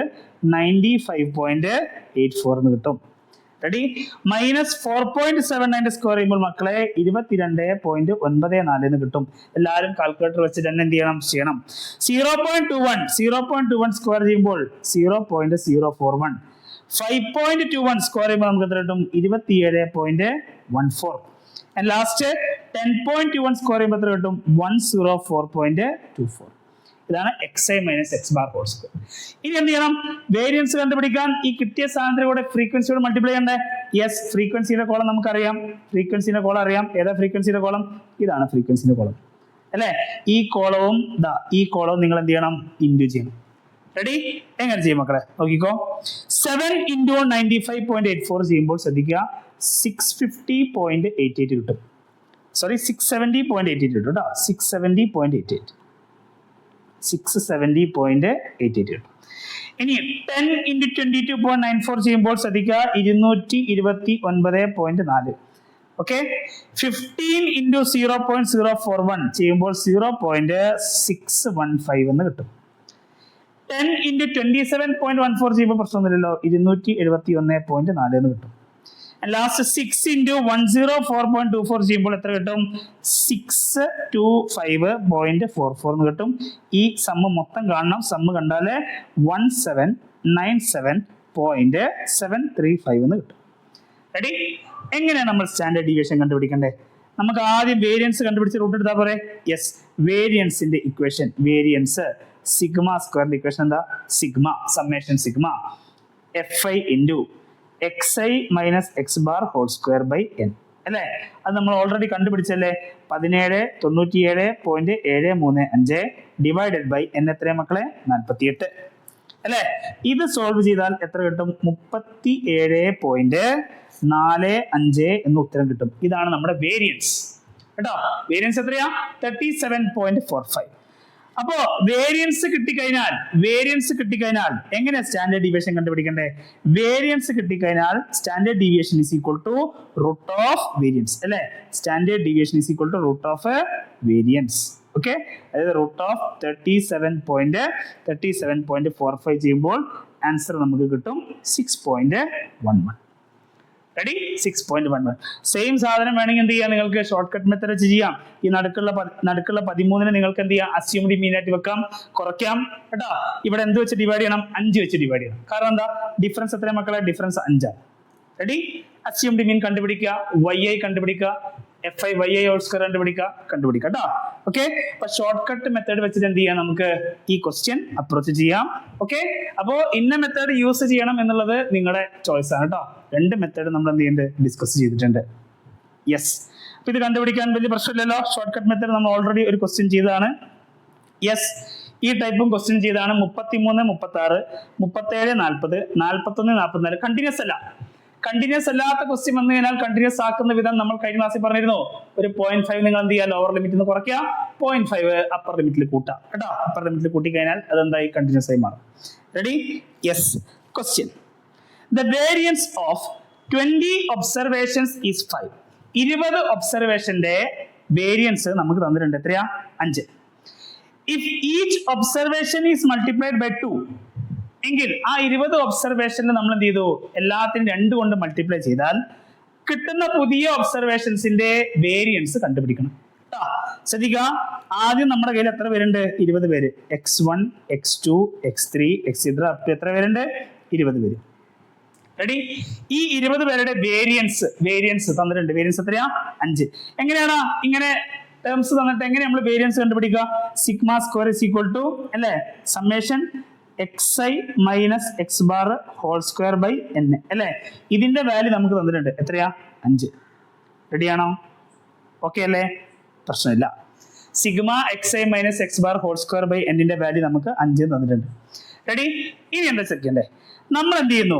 95.84 എന്ന് കിട്ടും. റെഡി? -4.79 സ്ക്വയർ ചെയ്യുമ്പോൾ മക്കളെ 22.94 എന്ന് കിട്ടും. എല്ലാവരും കാൽക്കുലേറ്റർ വെച്ചിട്ട് തന്നെ എന്ത് ചെയ്യണം? 0.21 സ്ക്വയർ ചെയ്യുമ്പോൾ 0.041. 5.21 സ്ക്വയർ ചെയ്യുമ്പോൾ നമുക്ക് എത്ര കിട്ടും? 27.14. ലാസ്റ്റ് 10.21 സ്ക്വയർ ചെയ്യുമ്പോൾ എത്ര കിട്ടും? 104.24. ഇതാണ് XI minus X bar whole square. ഇനി എന്ത് ചെയ്യണം? വേരിയൻസ് കണ്ടുപിടിക്കാൻ ഈ കിട്ടിയ സാധനത്തിന്റെ കൂടെ ഫ്രീക്വൻസിയോട് മൾട്ടിപ്ലൈ ചെയ്യണ്ടേ? യെസ്, ഫ്രീക്വൻസിയുടെ കോളം നമുക്കറിയാം. ഫ്രീക്വൻസിയുടെ കോളം അറിയാം. ഏതാ ഫ്രീക്വൻസിയുടെ കോളം? ഇതാണ് ഫ്രീക്വൻസിയുടെ കോളം അല്ലെ. ഈ കോളവും ഈ കോളവും നിങ്ങൾ എന്ത് ചെയ്യണം? ഇൻഡു ചെയ്യണം. റെഡി? എങ്ങനെ ചെയ്യും മക്കളെ? നോക്കിക്കോ. 7 ഇൻറ്റു 95.84 ചെയ്യുമ്പോൾ ശ്രദ്ധിക്കുക 650.88 കിട്ടും. സോറി 670.88 കിട്ടും കേട്ടോ. 670.88 കിട്ടും. ഇനി 10 ഇൻറ്റു 22.94 ചെയ്യുമ്പോൾ ശ്രദ്ധിക്കുക 229.4. ഓക്കെ, 15 ഇൻറ്റു 0.041 ചെയ്യുമ്പോൾ 0.615 എന്ന് കിട്ടും. 10 ഇൻറ്റു 27.14 ചെയ്യുമ്പോൾ പ്രശ്നമൊന്നുമില്ലല്ലോ, 271.4 എന്ന് കിട്ടും. ലാസ്റ്റ് 6 ഇൻറ്റു 104.24 ചെയ്യുമ്പോൾ എത്ര കിട്ടും? 625.44 എന്ന് കിട്ടും. ഈ സമ്മ് മൊത്തം കാണണം. സമ്മ് കണ്ടാല് 1797.735 എന്ന് കിട്ടും. റെഡി? എങ്ങനെയാണ് നമ്മൾ സ്റ്റാൻഡേർഡ് ഡീവിയേഷൻ കണ്ടുപിടിക്കണ്ടേ? നമുക്ക് ആദ്യം വേരിയൻസ് കണ്ടുപിടിച്ച് റൂട്ട് എടുത്താൽ പോരെ? യെസ്, വേരിയൻസിന്റെ ഇക്വേഷൻ, വേരിയൻസ് സിഗ്മ സ്ക്വയറിന്റെ ഇക്വേഷൻ എന്താ? Sigma summation sigma FI into XI minus X bar whole square by N. അല്ലേ? അത് നമ്മൾ ഓൾറെഡി കണ്ടുപിടിച്ചല്ലേ. 1797.735 ഡിവൈഡഡ് ബൈ n എത്രയാ മക്കളെ? 48 അല്ലേ? ഇത് സോൾവ് ചെയ്താൽ എത്ര കിട്ടും? 37.45 എന്ന് ഉത്തരം കിട്ടും. ഇതാണ് നമ്മുടെ വേരിയൻസ് കേട്ടോ. വേരിയൻസ് എത്രയാ? 37.45. അപ്പോ വേരിയൻസ് കിട്ടിക്കഴിഞ്ഞാൽ എങ്ങനെ സ്റ്റാൻഡേർഡ് ഡീവിയേഷൻ കണ്ടുപിടിക്കണ്ടേ? വേരിയൻസ് കിട്ടിക്കഴിഞ്ഞാൽ standard deviation is equal to root of variance അല്ലെ? Standard deviation is equal to root of variance. Okay, അതായത് റൂട്ട് ഓഫ് 37.45 ചെയ്യുമ്പോൾ ആൻസർ നമുക്ക് കിട്ടും 6.11. റെഡി? 6.11. സെയിം സാധനം വേണമെങ്കിൽ എന്ത് ചെയ്യാം? നിങ്ങൾക്ക് ഷോർട്ട് കട്ട് മെത്തേഡ് വെച്ച് ചെയ്യാം. ഈ നടുക്കുള്ള 13 നിങ്ങൾക്ക് എന്ത് ചെയ്യാം? അസ്യൂംഡ് മീൻ ആയിട്ട് വെക്കാം, കുറയ്ക്കാം കേട്ടോ. ഇവിടെ എന്ത് വെച്ച് ഡിവൈഡ് ചെയ്യണം? 5 വെച്ച് ഡിവൈഡ് ചെയ്യണം. കാരണം എന്താ? ഡിഫറൻസ് എത്ര മക്കളെ? ഡിഫറൻസ് 5 ആണ്. റെഡി? അസ്യൂംഡ് മീൻ കണ്ടുപിടിക്കുക, yi കണ്ടുപിടിക്കുക, fi yi ഹോൾ സ്ക്വയർ കണ്ടുപിടിക്കുക കേട്ടോ. ഓക്കെ, അപ്പൊ ഷോർട്ട് കട്ട് മെത്തേഡ് വെച്ചിട്ട് എന്ത് ചെയ്യാം? നമുക്ക് ഈ ക്വസ്റ്റ്യൻ അപ്രോച്ച് ചെയ്യാം. ഓക്കെ, അപ്പോ ഇന്ന മെത്തേഡ് യൂസ് ചെയ്യണം എന്നുള്ളത് നിങ്ങളുടെ ചോയ്സ് ആണ് കേട്ടോ. 2 മെത്തേഡ് നമ്മൾ എന്ത് ചെയ്യുന്നുണ്ട്? ഡിസ്കസ് ചെയ്തിട്ടുണ്ട്. യെസ്, അപ്പൊ ഇത് കണ്ടുപിടിക്കാൻ വലിയ പ്രശ്നമില്ലല്ലോ. ഷോർട്ട് കട്ട് മെത്തേഡ് നമ്മൾ ഓൾറെഡി ഒരു ക്വസ്റ്റ്യൻ ചെയ്തതാണ്. യെസ്, ഈ ടൈപ്പും ക്വസ്റ്റ്യൻ ചെയ്താണ്. 33, 36, 37, 40, 41, 44 കണ്ടിന്യൂസ് അല്ല. കണ്ടിന്യൂസ് അല്ലാത്ത ക്വസ്റ്റ്യൻ വന്നു കഴിഞ്ഞാൽ കണ്ടിന്യൂസ് ആക്കുന്ന വിധം നമ്മൾ കഴിഞ്ഞ ക്ലാസ്സിൽ പറഞ്ഞിരുന്നു. ഒരു 0.5 നിങ്ങൾ എന്ത് ചെയ്യുക? ലോവർ ലിമിറ്റിൽ നിന്ന് കുറയ്ക്കുക, 0.5 അപ്പർ ലിമിറ്റിൽ കൂട്ടാം കേട്ടോ. അപ്പർ ലിമിറ്റിൽ കൂട്ടി കഴിഞ്ഞാൽ അതെന്തായി? കണ്ടിന്യൂസ് ആയി മാറും. Ready? Yes. Question: The variance of 20 observations is 5. 20 ഒബ്സർവേഷന്റെ വേരിയൻസ് നമുക്ക് തന്നിട്ടുണ്ട്. എത്രയാ? 5. If each observation is multiplied by 2, എങ്കിൽ ആ 20 ഒബ്സർവേഷനിൽ നമ്മൾ എന്ത് ചെയ്തു? എല്ലാത്തിനും 2 കൊണ്ട് മൾട്ടിപ്ലൈ ചെയ്താൽ കിട്ടുന്ന പുതിയ ഒബ്സർവേഷൻസിന്റെ വേരിയൻസ് കണ്ടുപിടിക്കണം. ശ്രദ്ധിക്കുക, ആദ്യം നമ്മുടെ കയ്യിൽ എത്ര പേരുണ്ട്? 20 പേര്. x1, x2, x3, etcetera up to എത്ര പേരുണ്ട്? 20 പേര്. റെഡി? ഈ 20 പേരുടെ വേരിയൻസ് തന്നിട്ടുണ്ട്. വേരിയൻസ് എത്രയാ? 5. എങ്ങനെയാണ് ഇങ്ങനെ ടേംസ് തന്നിട്ട് എങ്ങനെ നമ്മൾ വേരിയൻസ് കണ്ടുപിടിക്കുക? Sigma square is equal to അല്ലേ summation xi minus X bar whole square by n അല്ലേ? ഇതിന്റെ വാല്യൂ നമുക്ക് തന്നിട്ടുണ്ട്. എത്രയാ? 5. റെഡിയാണോ? ഓക്കെ അല്ലേ? പ്രശ്നമില്ല. Sigma xi minus X bar whole square by എന്നിന്റെ വാല്യൂ നമുക്ക് 5 തന്നിട്ടുണ്ട്. റെഡി? ഇനി എന്താ ചെയ്യണ്ടേ? നമ്മൾ എന്ത് ചെയ്യുന്നു?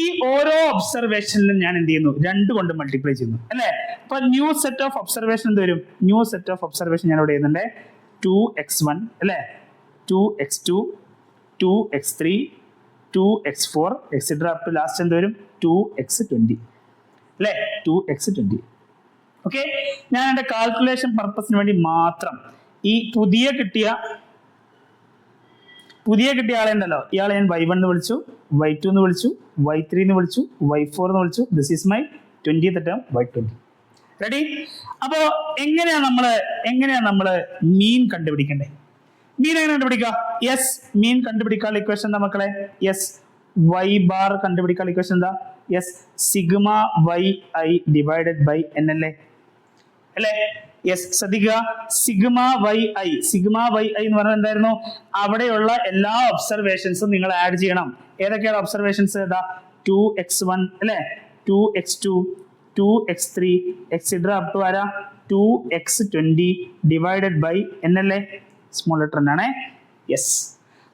ഈ ഓരോ ഒബ്സർവേഷനിലും ഞാൻ എന്ത് ചെയ്യുന്നു? 2 കൊണ്ട് മൾട്ടിപ്ലൈ ചെയ്യുന്നു അല്ലേ? അപ്പൊ ന്യൂ സെറ്റ് ഓഫ് ഒബ്സർവേഷൻ എന്ത് വരും? ന്യൂ സെറ്റ് ഓഫ് ഒബ്സർവേഷൻ ഞാൻ ഇവിടെ ചെയ്യുന്നുണ്ട്. 2x1 അല്ലേ, 2x2, 2x3, 2x4 etcetera up to last എന്ത് വരും? 2x20 അല്ലേ? 2x20. ഓക്കെ, ഞാൻ എൻ്റെ കാൽക്കുലേഷൻ പർപ്പസിന് വേണ്ടി മാത്രം ഈ പുതിയ കിട്ടിയ ആളെ ഉണ്ടല്ലോ, ഇയാളെ ഞാൻ y1 എന്ന് വിളിച്ചു, y2 എന്ന് വിളിച്ചു, y3 എന്ന് വിളിച്ചു, y4 എന്ന് വിളിച്ചു. This is my 20th term, y20. Ready? അപ്പോ എങ്ങനെയാ നമ്മള് മീൻ കണ്ടുപിടിക്കണ്ടേ? മീൻ എങ്ങനെ കണ്ടുപിടിക്കുക? യെസ്, മീൻ കണ്ടുപിടിക്കാനുള്ള ഇക്വേഷൻ എന്താ മക്കളെ? യെസ്, y ബാർ കണ്ടുപിടിക്കാനുള്ള ഇക്വേഷൻ എന്താ? Yes, sigma yi divided by n അല്ലേ? യെസ്, ശ്രദ്ധിക്കുക, സിഗ്മ yi എന്ന് പറഞ്ഞാൽ എന്തായിരുന്നു? അവിടെയുള്ള എല്ലാ ഒബ്സർവേഷൻസും നിങ്ങൾ ആഡ് ചെയ്യണം. ഏതൊക്കെയാണ് ഒബ്സർവേഷൻസ്? 2x1 അല്ലേ, 2x2, 2x3 etcetera up to ആരാ? 2x20 ഡിവൈഡഡ് ബൈ n അല്ലേ? സ്മോൾ ലെറ്റർ ആണ്. യെസ്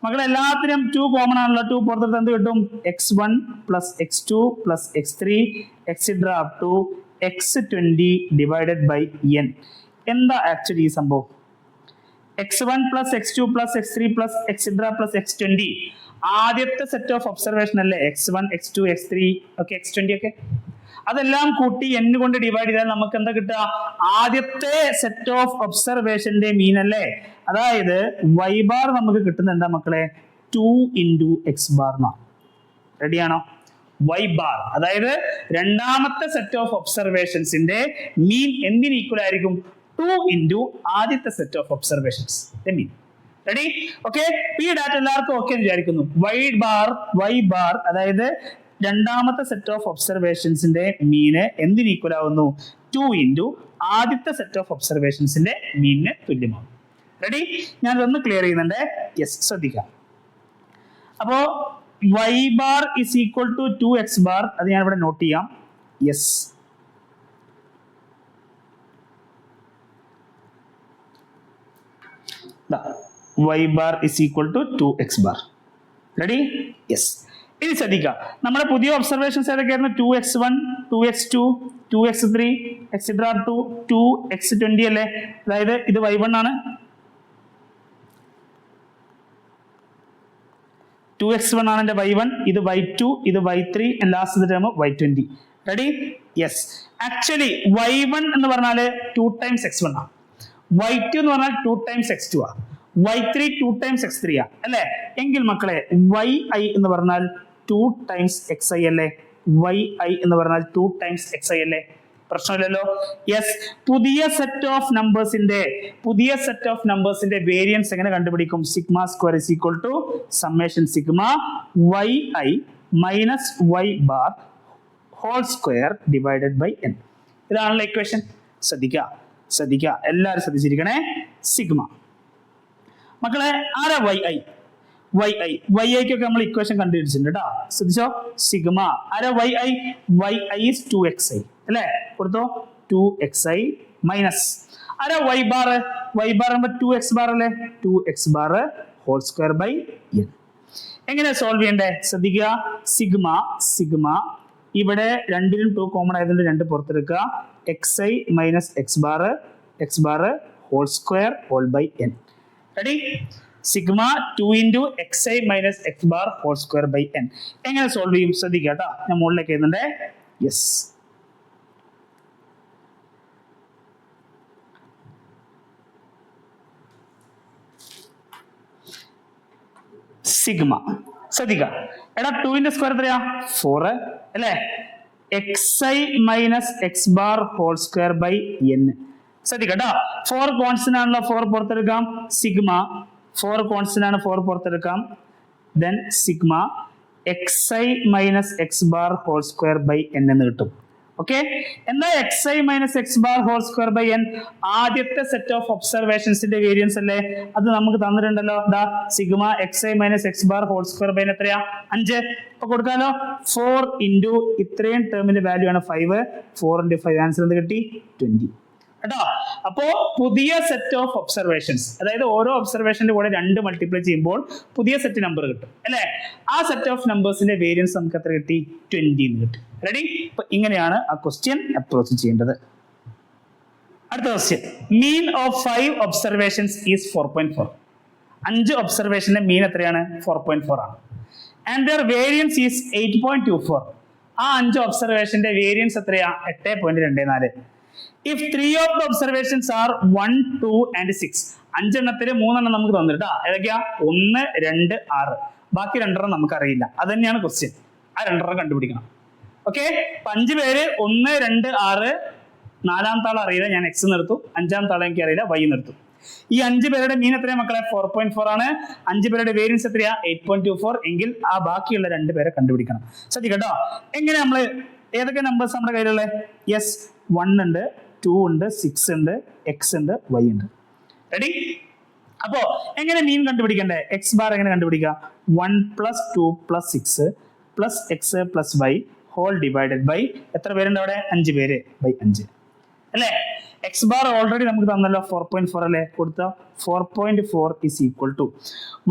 മക്കളെ, എല്ലാത്തിനും 2 കോമൺ ആണല്ലോ. 2 പുറത്തെടുത്ത് എന്ത് കിട്ടും? x1 plus x2 plus x3 etcetera up to x20 divided by n. എന്താ ആക്ച്വലി ഈ സംഭവം? x1 plus x2 plus x3 plus etcetera plus x20 ആദ്യത്തെ സെറ്റ് ഓഫ് ഒബ്സർവേഷൻ അല്ലേ? x1, x2, x3 ഒക്കെ x20 ഒക്കെ അതെല്ലാം കൂട്ടി n കൊണ്ട് ഡിവൈഡ് ചെയ്താൽ നമുക്ക് എന്താ കിട്ടുക? ആദ്യത്തെ സെറ്റ് ഓഫ് ഒബ്സർവേഷന്റെ മീൻ അല്ലേ? അതായത് y ബാർ നമുക്ക് കിട്ടുന്നത് എന്താ മക്കളെ? 2 into x ബാർ. റെഡിയാണോ? y ബാർ അതായത് രണ്ടാമത്തെ സെറ്റ് ഓഫ് ഒബ്സർവേഷൻസിന്റെ മീൻ എന്തിന് ഈക്വൽ ആയിരിക്കും? 2 into ആദ്യത്തെ set of observations mean. Ready? Okay, ഈ ഡാറ്റ എല്ലാവർക്കും ഓക്കെ വിചാരിക്കുന്നു. y ബാർ അതായത് രണ്ടാമത്തെ സെറ്റ് ഓഫ് ഒബ്സർവേഷൻസിന്റെ മീന് എന്തിന് ഈക്വൽ ആവുന്നു? 2 into ആദ്യത്തെ സെറ്റ് ഓഫ് ഒബ്സർവേഷൻസിന്റെ മീനിന് തുല്യമാവും. റെഡി? ഞാൻ ഇതൊന്ന് ക്ലിയർ ചെയ്യുന്നുണ്ട്. യെസ്, ശ്രദ്ധിക്കാം. അപ്പോ y bar is equal to 2x bar, അത് ഞാൻ ഇവിടെ നോട്ട് ചെയ്യാം. Yes, y bar is equal to 2x bar. Ready? Yes. ഇനി ശ്രദ്ധിക്കുക, നമ്മുടെ പുതിയ observations ഏതൊക്കെയായിരുന്നു? 2x1, 2x2, 2x3, et cetera to 2x20 അല്ലേ? അതായത് ഇത് y1 ആണ്, 2x1 ആണ് എന്റെ y1, ഇത് y2, ഇത് y3, last term y20. Ready? Yes. Actually y1 എന്ന് പറഞ്ഞാൽ 2 times x1 ആണ്, y2 എന്ന് പറഞ്ഞാൽ 2 times x2 ആണ്, y3 2 times x3 ആണ് അല്ലേ? എങ്കിൽ മക്കളെ yi എന്ന് പറഞ്ഞാൽ 2 times xi അല്ലേ? yi എന്ന് പറഞ്ഞാൽ 2 times xi അല്ലേ? പ്രശ്നമില്ലല്ലോ. യെസ്. പുതിയ സെറ്റ് ഓഫ് നമ്പേഴ്സിന്റെ വേരിയൻസ് എങ്ങനെ കണ്ടുപിടിക്കും? Sigma square is equal to summation sigma yi minus y bar whole square divided by n. ഇതാണല്ലോ ഇക്വേഷൻ. ശ്രദ്ധിക്കുക, എല്ലാവരും ശ്രദ്ധിച്ചിരിക്കണേ. സിഗ്മ മക്കളെ ആരാ yi ക്കൊക്കെ നമ്മൾ ഇക്വേഷൻ കണ്ടുപിടിച്ചിട്ടുണ്ട് കേട്ടോ. ശ്രദ്ധിച്ചോ. സിഗ്മ ആരാ yi is 2xi അല്ലേ? കൊടുത്തോ 2xi മൈനസ് ആരാ y ബാർ 2x ബാർ അല്ലേ? 2x bar whole square by n. എങ്ങനെ സോൾവ് ചെയ്യണ്ടേ? ശ്രദ്ധിക്കുക. സിഗ്മ ഇവിടെ രണ്ടിലും 2 കോമൺ ആയതുകൊണ്ട് 2 പുറത്തെടുക്കുക. xi minus x bar whole square whole by n. Ready? Sigma 2 into xi minus x bar whole square by n. എങ്ങനെ solve ചെയ്യും? ശ്രദ്ധിക്കുക കേട്ടോ. ഞാൻ മുകളിലേക്ക് എഴുതുന്നുണ്ടേ. യെസ്. സിഗ്മ ശ്രദ്ധിക്കുക. എടാ 2 ന്റെ സ്ക്വയർ എത്രയാ? 4 അല്ലേ? xi minus x bar whole square by n. ശ്രദ്ധിക്കട്ടോ. 4 കോൺസ്റ്റന്റ് ആണല്ലോ, 4 പുറത്തെടുക്കാം. സിഗ്മ 4 കോൺസ്റ്റന്റ് ആണ്, 4 പുറത്തെടുക്കാം. Then sigma xi minus x bar whole square by n എന്ന് കിട്ടും. ഓക്കെ. എന്താ xi minus x bar whole square by n? ആദ്യത്തെ സെറ്റ് ഓഫ് ഒബ്സർവേഷൻസിന്റെ വേരിയൻസ് അല്ലേ? അത് നമുക്ക് തന്നിട്ടുണ്ടല്ലോ. ദാ sigma xi minus x bar whole square by n എത്രയാ? 5. അപ്പൊ കൊടുക്കാലോ. 4 into ഇത്രയും ടേമിന്റെ വാല്യൂ ആണ് 5. 4 into 5 ആൻസർ എന്ത് കിട്ടി? 20 കേട്ടോ. അപ്പോ പുതിയ സെറ്റ് ഓഫ് ഒബ്സർവേഷൻസ്, അതായത് ഓരോ ഒബ്സർവേഷന്റെ കൂടെ 2 മൾട്ടിപ്ലൈ ചെയ്യുമ്പോൾ പുതിയ സെറ്റ് നമ്പർ കിട്ടും അല്ലെ? ആ സെറ്റ് ഓഫ് നമ്പേഴ്സിന്റെ വേരിയൻസ് നമുക്ക് എത്ര കിട്ടി? 20 എന്ന് കിട്ടി. റെഡി? അപ്പൊ ഇങ്ങനെയാണ് ആ ക്വസ്റ്റ്യൻ അപ്രോച്ച് ചെയ്യേണ്ടത്. അടുത്ത question. Mean of 5 observations is 4.4. 5 ഒബ്സർവേഷന്റെ മീൻ എത്രയാണ്? 4.4 ആണ്. And their variance is 8.24. ആ 5 ഒബ്സർവേഷന്റെ വേരിയൻസ് എത്രയാ? 8.24. If 3 of the observations are 1, 2 and 6, 5 എണ്ണത്തിൽ 3 എണ്ണം നമുക്ക് തന്നിട്ടാ. ഏതൊക്കെയാ? 1, 2, 6. ബാക്കി 2 നമുക്ക് അറിയില്ല. അത് തന്നെയാണ് ക്വസ്റ്റ്യൻ. ആ 2 കണ്ടുപിടിക്കണം. ഓക്കെ. 5 പേര് 1, 2, 6. 4ാമത്തെ ആൾ അറിയില്ല, ഞാൻ x നിർത്തും. 5ാമത്തെ ആളെ എനിക്ക് അറിയില്ല, y നിർത്തും. ഈ 5 പേരുടെ മീൻ എത്രയാ മക്കളെ? 4.4 ആണ്. 5 പേരുടെ വേരിയൻസ് എത്രയാ? 8.24. എങ്കിൽ ആ ബാക്കിയുള്ള 2 പേരെ കണ്ടുപിടിക്കണം. ശ്രദ്ധിക്കട്ടോ. എങ്ങനെ നമ്മള് ഏതൊക്കെ നമ്പേഴ്സ് നമ്മുടെ കയ്യിലുള്ള? യെസ്, 1 ഉണ്ട്, 2 ഉണ്ട്, 6 ഉണ്ട്, x ഉണ്ട്, y ഉണ്ട്. റെഡി? അപ്പോ എങ്ങനെ മീൻ കണ്ടുപിടിക്കണ്ടേ? എക്സ് ബാർ എങ്ങനെ കണ്ടുപിടിക്കുക? 1 + 2 + 6 + x + y whole divided by എത്ര പേരുണ്ട് അവിടെ? 5 പേര് ബൈ 5 അല്ലേ? എക്സ് ബാർ ഓൾറെഡി നമുക്ക് തന്നല്ലോ, 4.4 അല്ലേ? കൊടുത്ത 4.4 is equal to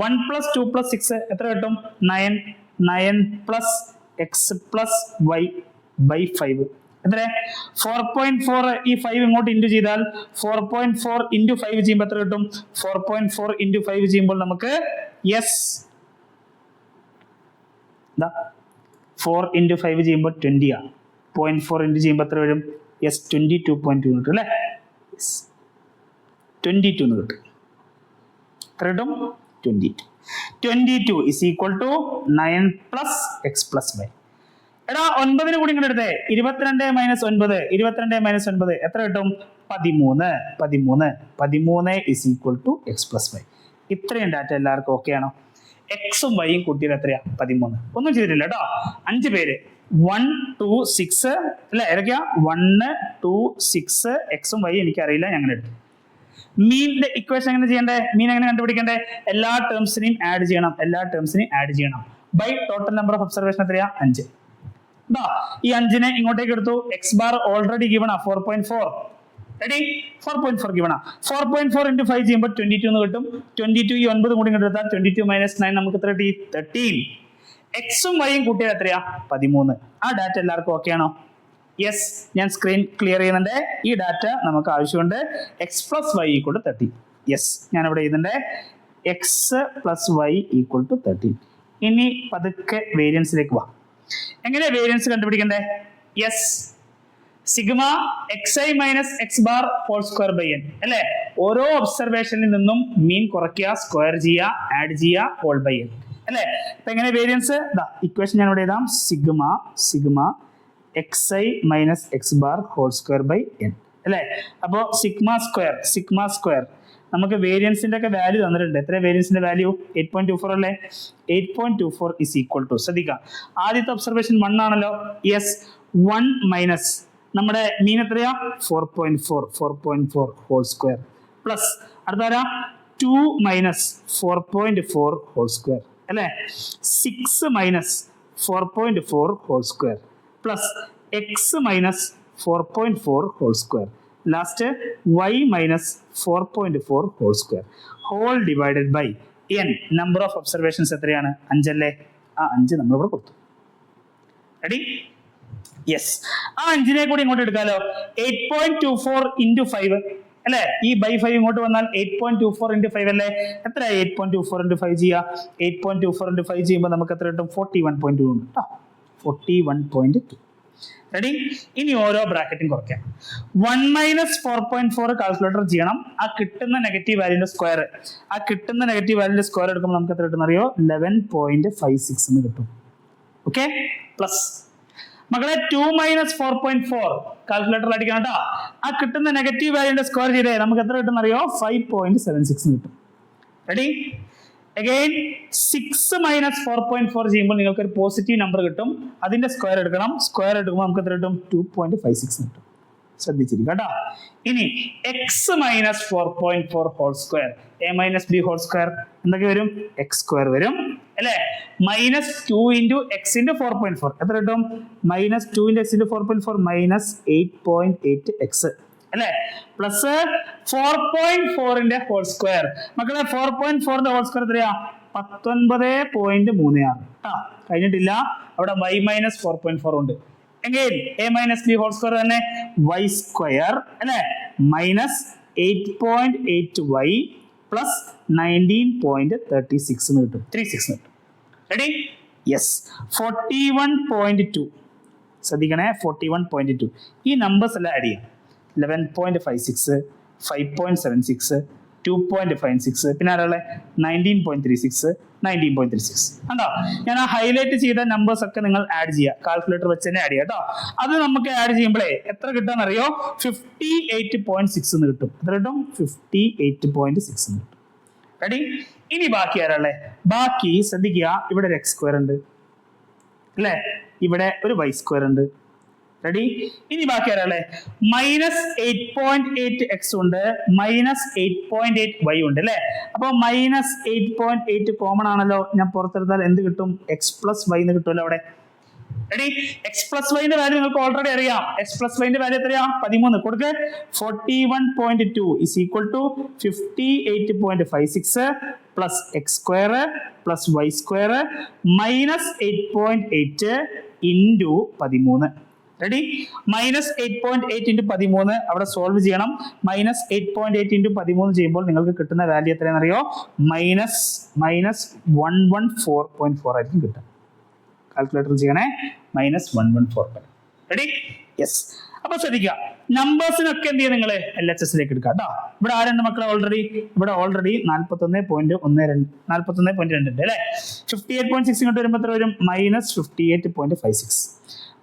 1 + 2 + 6 എത്ര കിട്ടും? 9 + x + y ബൈ 5 എത്ര? 4.4. ഈ 5 ഇങ്ങോട്ട് ഇൻറ്റു ചെയ്താൽ 4.4 × 5 ചെയ്യുമ്പോൾ എത്ര കിട്ടും? 4.4 × 5 ചെയ്യുമ്പോൾ നമുക്ക് 4 × 5 ചെയ്യുമ്പോൾ 20 ആണ്. 0.4 ഇൻറ്റു ചെയ്യുമ്പോൾ എത്ര വരും? 22.2 കിട്ടും അല്ലേ? 22 എന്ന് കിട്ടും. എത്ര കിട്ടും? 22 is equal to 9 + x + y. എടാ 9 കൂടി ഇങ്ങോട്ട് എടുത്തേ. 22 - 9 എത്ര കിട്ടും? 13 is equal to x + y. ഇത്രയും ഡാറ്റ എല്ലാവർക്കും ഓക്കെ ആണോ? എക്സും വൈയും കൂട്ടിയത് എത്രയാ? 13. ഒന്നും ചെയ്തിട്ടില്ല കേട്ടോ. 5 പേര് 1, 2, 6 അല്ലെ? ഏതൊക്കെയാ? 1, 2, 6 എക്സും വൈയും എനിക്കറിയില്ല, ഞാൻ അങ്ങനെ എടുത്തു. മീനിന്റെ ഇക്വേഷൻ എങ്ങനെ ചെയ്യണ്ടേ? മീൻ എങ്ങനെ കണ്ടുപിടിക്കണ്ടേ? എല്ലാ ടേംസിനെയും ആഡ് ചെയ്യണം. By total number of observation എത്രയാ? 5. ഈ 5നെ ഇങ്ങോട്ടേക്ക് എടുത്തു. എക്സ് ബാർ ഓൾറെഡി ഗിവൺ ആ 4.4. റെഡി 4.4 ഗിവൺ ആ 4.4 into 5 ചെയ്യുമ്പോൾ 22 എന്ന് കിട്ടും. 22 ഈ 9 കൂടി ഇങ്ങോട്ട് എടുത്താൽ 22 - 9 നമുക്ക് എത്ര കിട്ടി? 13. എക്സും വൈയും കൂട്ടിയാൽ എത്രയാ? 13. ആ ഡാറ്റ എല്ലാവർക്കും ഓക്കെ ആണോ? യെസ്, ഞാൻ സ്ക്രീൻ ക്ലിയർ ചെയ്യുന്നുണ്ട്. ഈ ഡാറ്റ നമുക്ക് ആവശ്യമുണ്ട്. X plus y equal to 13. Yes, ഞാൻ ഇവിടെ എഴുതുന്നുണ്ട് x plus y equal to 13. ഇനി പതുക്കെ വേരിയൻസിലേക്ക് വാ. എങ്ങനെയാ വേരിയൻസ് കണ്ടുപിടിക്കണ്ടേ? Yes, sigma X I minus X bar whole square by N അല്ലെ. ഓരോ ഒബ്സർവേഷനിൽ നിന്നും മീൻ കുറയ്ക്കുക, സ്ക്വയർ ചെയ്യുക, ആഡ് ചെയ്യുക, ഹോൾ ബൈ എൻ അല്ലെ. അപ്പൊ എങ്ങനെ വേരിയൻസ്? ഇക്വേഷൻ ഞാൻ ഇവിടെ എഴുതാം. Sigma X I minus X bar whole square by N അല്ലെ. അപ്പോ സിഗ്മ സ്ക്വയർ നമുക്ക് വേരിയൻസിന്റെ ഒക്കെ വാല്യൂ തന്നിട്ടുണ്ട്. എത്ര വേരിയൻസിന്റെ വാല്യൂ? 8.24 അല്ലേ. 8.24 ഇസ് ഈക്വൽ ടു, ശ്രദ്ധിക്കുക, ആദ്യത്തെ ഒബ്സർവേഷൻ 1 ആണല്ലോ. യെസ്, 1 മൈനസ് നമ്മുടെ മീൻ എത്രയാ? 4.4 ഹോൾ സ്ക്വയർ പ്ലസ് അടുത്ത 2 മൈനസ് 4.4 ഹോൾ സ്ക്വയർ അല്ലെ. 6 minus 4.4 whole square plus x minus 4.4 whole square last y minus 4.4 whole square whole divided by n. Number of observations എത്രയാണ്? 5 അല്ലേ. ആ 5 നമ്മൾ ഇവിടെ കൊടുത്തു. റെഡി? യെസ്, ആ 5നെ കൂടി ഇങ്ങോട്ട് എടുക്കാലോ. 8.24 into 5 അല്ലെ. ഈ ബൈ 5 ഇങ്ങോട്ട് വന്നാൽ 8.24 into 5 അല്ലേ. എത്ര? 8.24 into 5 ചെയ്യാ. 8.24 into 5 ചെയ്യുമ്പോൾ നമുക്ക് എത്ര കിട്ടും? 41.2 ഉണ്ട് കേട്ടോ. 41.2. റെഡി? ഇനി ഓരോ ബ്രാക്കറ്റും കുറയ്ക്കാം. 1 മൈനസ് 4.4 കാൽക്കുലേറ്റർ ചെയ്യണം. ആ കിട്ടുന്ന നെഗറ്റീവ് വാല്യൂന്റെ സ്ക്വയർ എടുക്കുമ്പോൾ നമുക്ക് എത്ര കിട്ടും അറിയോ? 11.56 എന്ന് കിട്ടും. ഓക്കെ, പ്ലസ് മക്കളെ 2 മൈനസ് 4.4 കാൽക്കുലേറ്ററിൽ അടിക്കണം കേട്ടോ. ആ കിട്ടുന്ന നെഗറ്റീവ് വാല്യൂന്റെ സ്ക്വയർ ചെയ്തേ നമുക്ക് എത്ര കിട്ടും അറിയോ? 5.76 എന്ന് കിട്ടും. റെഡി? അഗൈൻ 6 മൈനസ് 4.4 ചെയ്യുമ്പോൾ നിങ്ങൾക്ക് ഒരു പോസിറ്റീവ് നമ്പർ കിട്ടും. അതിന്റെ സ്ക്വയർ എടുക്കണം. സ്ക്വയർ എടുക്കുമ്പോൾ നമുക്ക് എത്ര കിട്ടും? 2.56 കിട്ടും. ശ്രദ്ധിച്ചിരിക്കുക കേട്ടോ. ഇനി x minus 4.4 whole square, a minus b whole square എന്തൊക്കെ വരും? എക്സ് സ്ക്വയർ വരും അല്ലെ. മൈനസ് 2 into x into 4.4 എത്ര കിട്ടും? Minus 2 into x into 4.4 minus 8.8 x അല്ലെ. Plus 4.4 whole square. മക്കളെ 4.4 ഹോൾ സ്ക്വയർ എത്രയാ? 19.36 കേട്ടോ. കഴിഞ്ഞിട്ടില്ല, അവിടെ y മൈനസ് 4.4 ഉണ്ട്. എങ്കിൽ a minus b whole square തന്നെ y സ്ക്വയർ അല്ലെ മൈനസ് 8.8y പ്ലസ് 19.36 എന്ന് കിട്ടും. 36 കിട്ടും. റെഡി? യെസ്, 41.2. ശ്രദ്ധിക്കണേ, 41.2. ഈ നമ്പേഴ്സ് എല്ലാം ആഡ് ചെയ്യാം. 11.56, 5.76, 2.56, പിന്നെ ആരാളെ 19.36, 19.36 കണ്ടോ. ഞാൻ ആ ഹൈലൈറ്റ് ചെയ്ത നമ്പേഴ്സ് ഒക്കെ നിങ്ങൾ ആഡ് ചെയ്യുക. കാൽക്കുലേറ്റർ വെച്ച് തന്നെ ആഡ് ചെയ്യുക കേട്ടോ. അത് നമുക്ക് ആഡ് ചെയ്യുമ്പോഴേ എത്ര കിട്ടാൻ അറിയോ? 58.6 എന്ന് കിട്ടും. എത്ര കിട്ടും? 58.6 എന്ന് കിട്ടും. റെഡി? ഇനി ബാക്കി ആരാളെ? ബാക്കി ശ്രദ്ധിക്കുക, ഇവിടെ ഒരു എക്സ് സ്ക്വയർ ഉണ്ട് അല്ലെ, ഇവിടെ ഒരു വൈ സ്ക്വയർ ഉണ്ട്. റെഡി? ഇനി ബാക്കി ആരാളെ? മൈനസ് 8.8 എക്സ് ഉണ്ട്, മൈനസ് 8.8 വൈ ഉണ്ട് അല്ലെ. അപ്പൊ മൈനസ് 8.8 കോമൺ ആണല്ലോ. ഞാൻ പുറത്തെടുത്താൽ എന്ത് കിട്ടും? എക്സ് പ്ലസ് വൈ എന്ന് കിട്ടുമല്ലോ അവിടെ. റെഡി? എക്സ് പ്ലസ് വൈന്റെ വാല്യൂ നിങ്ങൾക്ക് ഓൾറെഡി അറിയാം. എക്സ് പ്ലസ് വൈന്റെ വാല്യൂ എത്രയാ? 13 കൊടുക്ക്. 41.2 is equal to 58.56 plus x square plus y square minus 8.8 into 13. Ready? Minus 8.8 into 13 അവിടെ സോൾവ് ചെയ്യണം. മൈനസ് 8.8 ഇൻറ്റു 13 ചെയ്യുമ്പോൾ നിങ്ങൾക്ക് കിട്ടുന്ന വാല്യൂ എത്രയാണെന്ന് അറിയോ? മൈനസ് 114.4 ആയിരിക്കും കിട്ടുക. കാൽക്കുലേറ്റർ ചെയ്യണേ. മൈനസ് 114. റെഡി? യെസ്. അപ്പൊ ശ്രദ്ധിക്കുക, നമ്പേഴ്സിനൊക്കെ എന്ത് ചെയ്യുക? നിങ്ങൾ LHS എടുക്കുക കേട്ടോ. ഇവിടെ ആരുണ്ട് മക്കളെ? ഇവിടെ ഓൾറെഡി 41.12 ഉണ്ട് അല്ലെ. 58.6 ഇങ്ങോട്ട് വരുമ്പോൾ എത്ര വരും? മൈനസ് 58.56.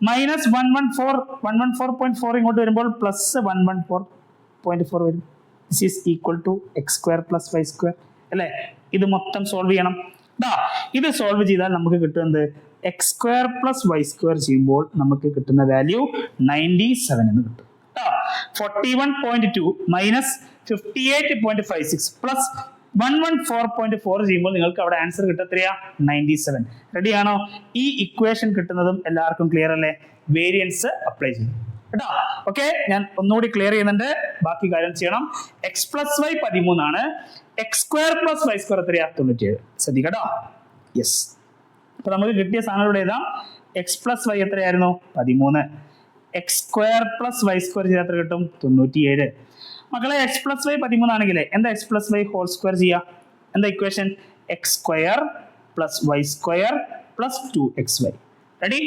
മൈനസ് 114.4 ഇങ്ങോട്ട് വരുമ്പോൾ പ്ലസ് 114.4 വരും. This is equal to x square plus y square അല്ലെ. ഇത് മൊത്തം സോൾവ് ചെയ്യണം. ഇത് സോൾവ് ചെയ്താൽ നമുക്ക് കിട്ടുന്നത് x square plus y square ചെയ്യുമ്പോൾ നമുക്ക് കിട്ടുന്ന വാല്യൂ 97 എന്ന് കിട്ടും. 41.2 മൈനസ് 58.56 പ്ലസ് 114.4 ചെയ്യുമ്പോൾ നിങ്ങൾക്ക് അവിടെ ആൻസർ കിട്ടത്രയാ? 97. റെഡി ആണോ? ഈ ഇക്വേഷൻ കിട്ടുന്നതും എല്ലാവർക്കും ക്ലിയർ അല്ലേ? വേരിയൻസ് അപ്ലൈ ചെയ്യും. കേട്ടോ. ഓക്കെ, ഞാൻ ഒന്നുകൂടി ക്ലിയർ ചെയ്യുന്നുണ്ട്, ബാക്കി കാര്യം ചെയ്യണം. X plus y 13 x square plus y square എത്രയാ? 97. ശ്രദ്ധിക്കട്ടോ. യെസ്, അപ്പൊ നമുക്ക് കിട്ടിയ സാധനം ഇവിടെ എഴുതാം. എക്സ് പ്ലസ് വൈ എത്രയായിരുന്നു? 13. X square plus y square ചെയ്താൽ എത്ര കിട്ടും? 97. മക്കളെ എക്സ് പ്ലസ് വൈ 13 ആണെങ്കിൽ എന്താ x plus y whole square ചെയ്യുക? എന്താ equation? X square plus y square plus 2xy. Ready?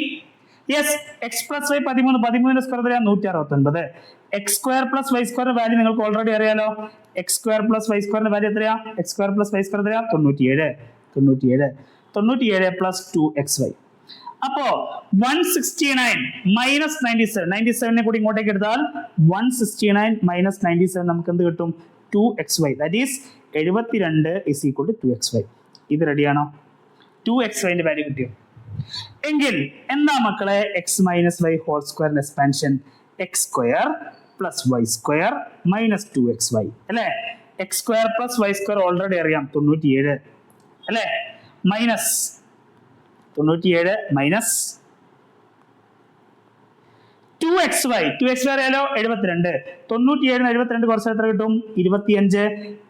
Yes, x plus y 13 square എത്രയാ? 169. X square plus y square value നിങ്ങൾക്ക് ഓൾറെഡി അറിയാലോ. എക്സ് സ്ക്വയർ പ്ലസ് വൈ സ്ക്വയറിന്റെ value എത്രയാ? X square plus y square എത്രയാ? 97 plus 2xy. അപ്പോ 169 minus 97 കൂടി ഇങ്ങോട്ടേക്ക് എടുത്താൽ 169 മൈനസ് 97 നമുക്ക് എന്ത് കിട്ടും? 2xy. That is 72 is equal to 2xy. ഇത് റെഡിയാണോ? 2xyന്റെ വാല്യൂ കിട്ടിയോ? എങ്കിൽ എന്താ മക്കളെ എക്സ് മൈനസ് വൈ ഹോൾ സ്ക്വയറിന്റെ expansion? X square plus y square minus 2xy അല്ലെ? X square plus y square already അറിയാം, 97 അല്ലെ? മൈനസ് 97 മൈനസ് 2xy അറിയാലോ, 72. 97 72 കുറച്ച് എത്ര കിട്ടും? 25.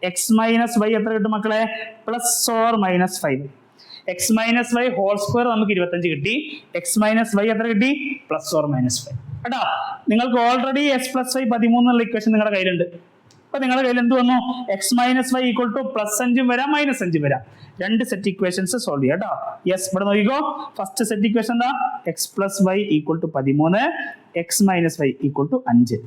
എക്സ് മൈനസ് വൈ എത്ര കിട്ടും മക്കളെ? Plus or minus 5. X minus y whole square നമുക്ക് 25 കിട്ടി. എക്സ് മൈനസ് വൈ എത്ര കിട്ടി? Plus or minus 5. കേട്ടോ, നിങ്ങൾക്ക് ഓൾറെഡി എക്സ് പ്ലസ് വൈ 13 എന്നുള്ള ഇക്വേഷൻ നിങ്ങളുടെ കയ്യിലുണ്ട്. അപ്പൊ നിങ്ങളുടെ കയ്യിൽ എന്ത് വന്നു? X minus y equal to plus 5 വരാം മൈനസ് 5 വരാം. രണ്ട് സെറ്റ് ഇക്വേഷൻസ് സോൾവ് ചെയ്യാം കേട്ടോ. യെസ്, ഇവിടെ നോക്കിക്കോ. ഫസ്റ്റ് സെറ്റ് ഇക്വേഷൻ എന്താ? X plus y equal to 13, x minus y equal to 5.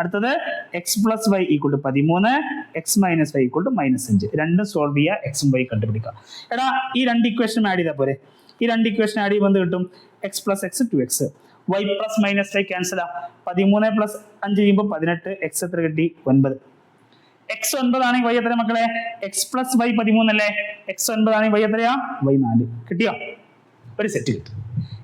അടുത്തത് x plus y equal to 13, x minus y equal to minus 5. രണ്ടും സോൾവ് ചെയ്യുക, എക്സും വൈ കണ്ടുപിടിക്കുക. എടാ, ഈ രണ്ട് ഇക്വേഷൻ ആഡ് ചെയ്താൽ പോരെ? ഈ രണ്ട് ഇക്വേഷൻ ആഡ് ചെയ്യുമ്പോൾ എന്ത് കിട്ടും? X plus x 2x, y plus minus y cancel ആ. 13 പ്ലസ് 5 ചെയ്യുമ്പോൾ 18. എക്സ് എത്ര കിട്ടി? 9. എക്സ് 9 ആണെങ്കിൽ വൈ എത്ര മക്കളെ? എക്സ് പ്ലസ് വൈ 13 അല്ലേ? എക്സ് 9 ആണെങ്കിൽ വൈ എത്രയാ? വൈ 4. കിട്ടിയോ? ഒരു സെറ്റ് കിട്ടും.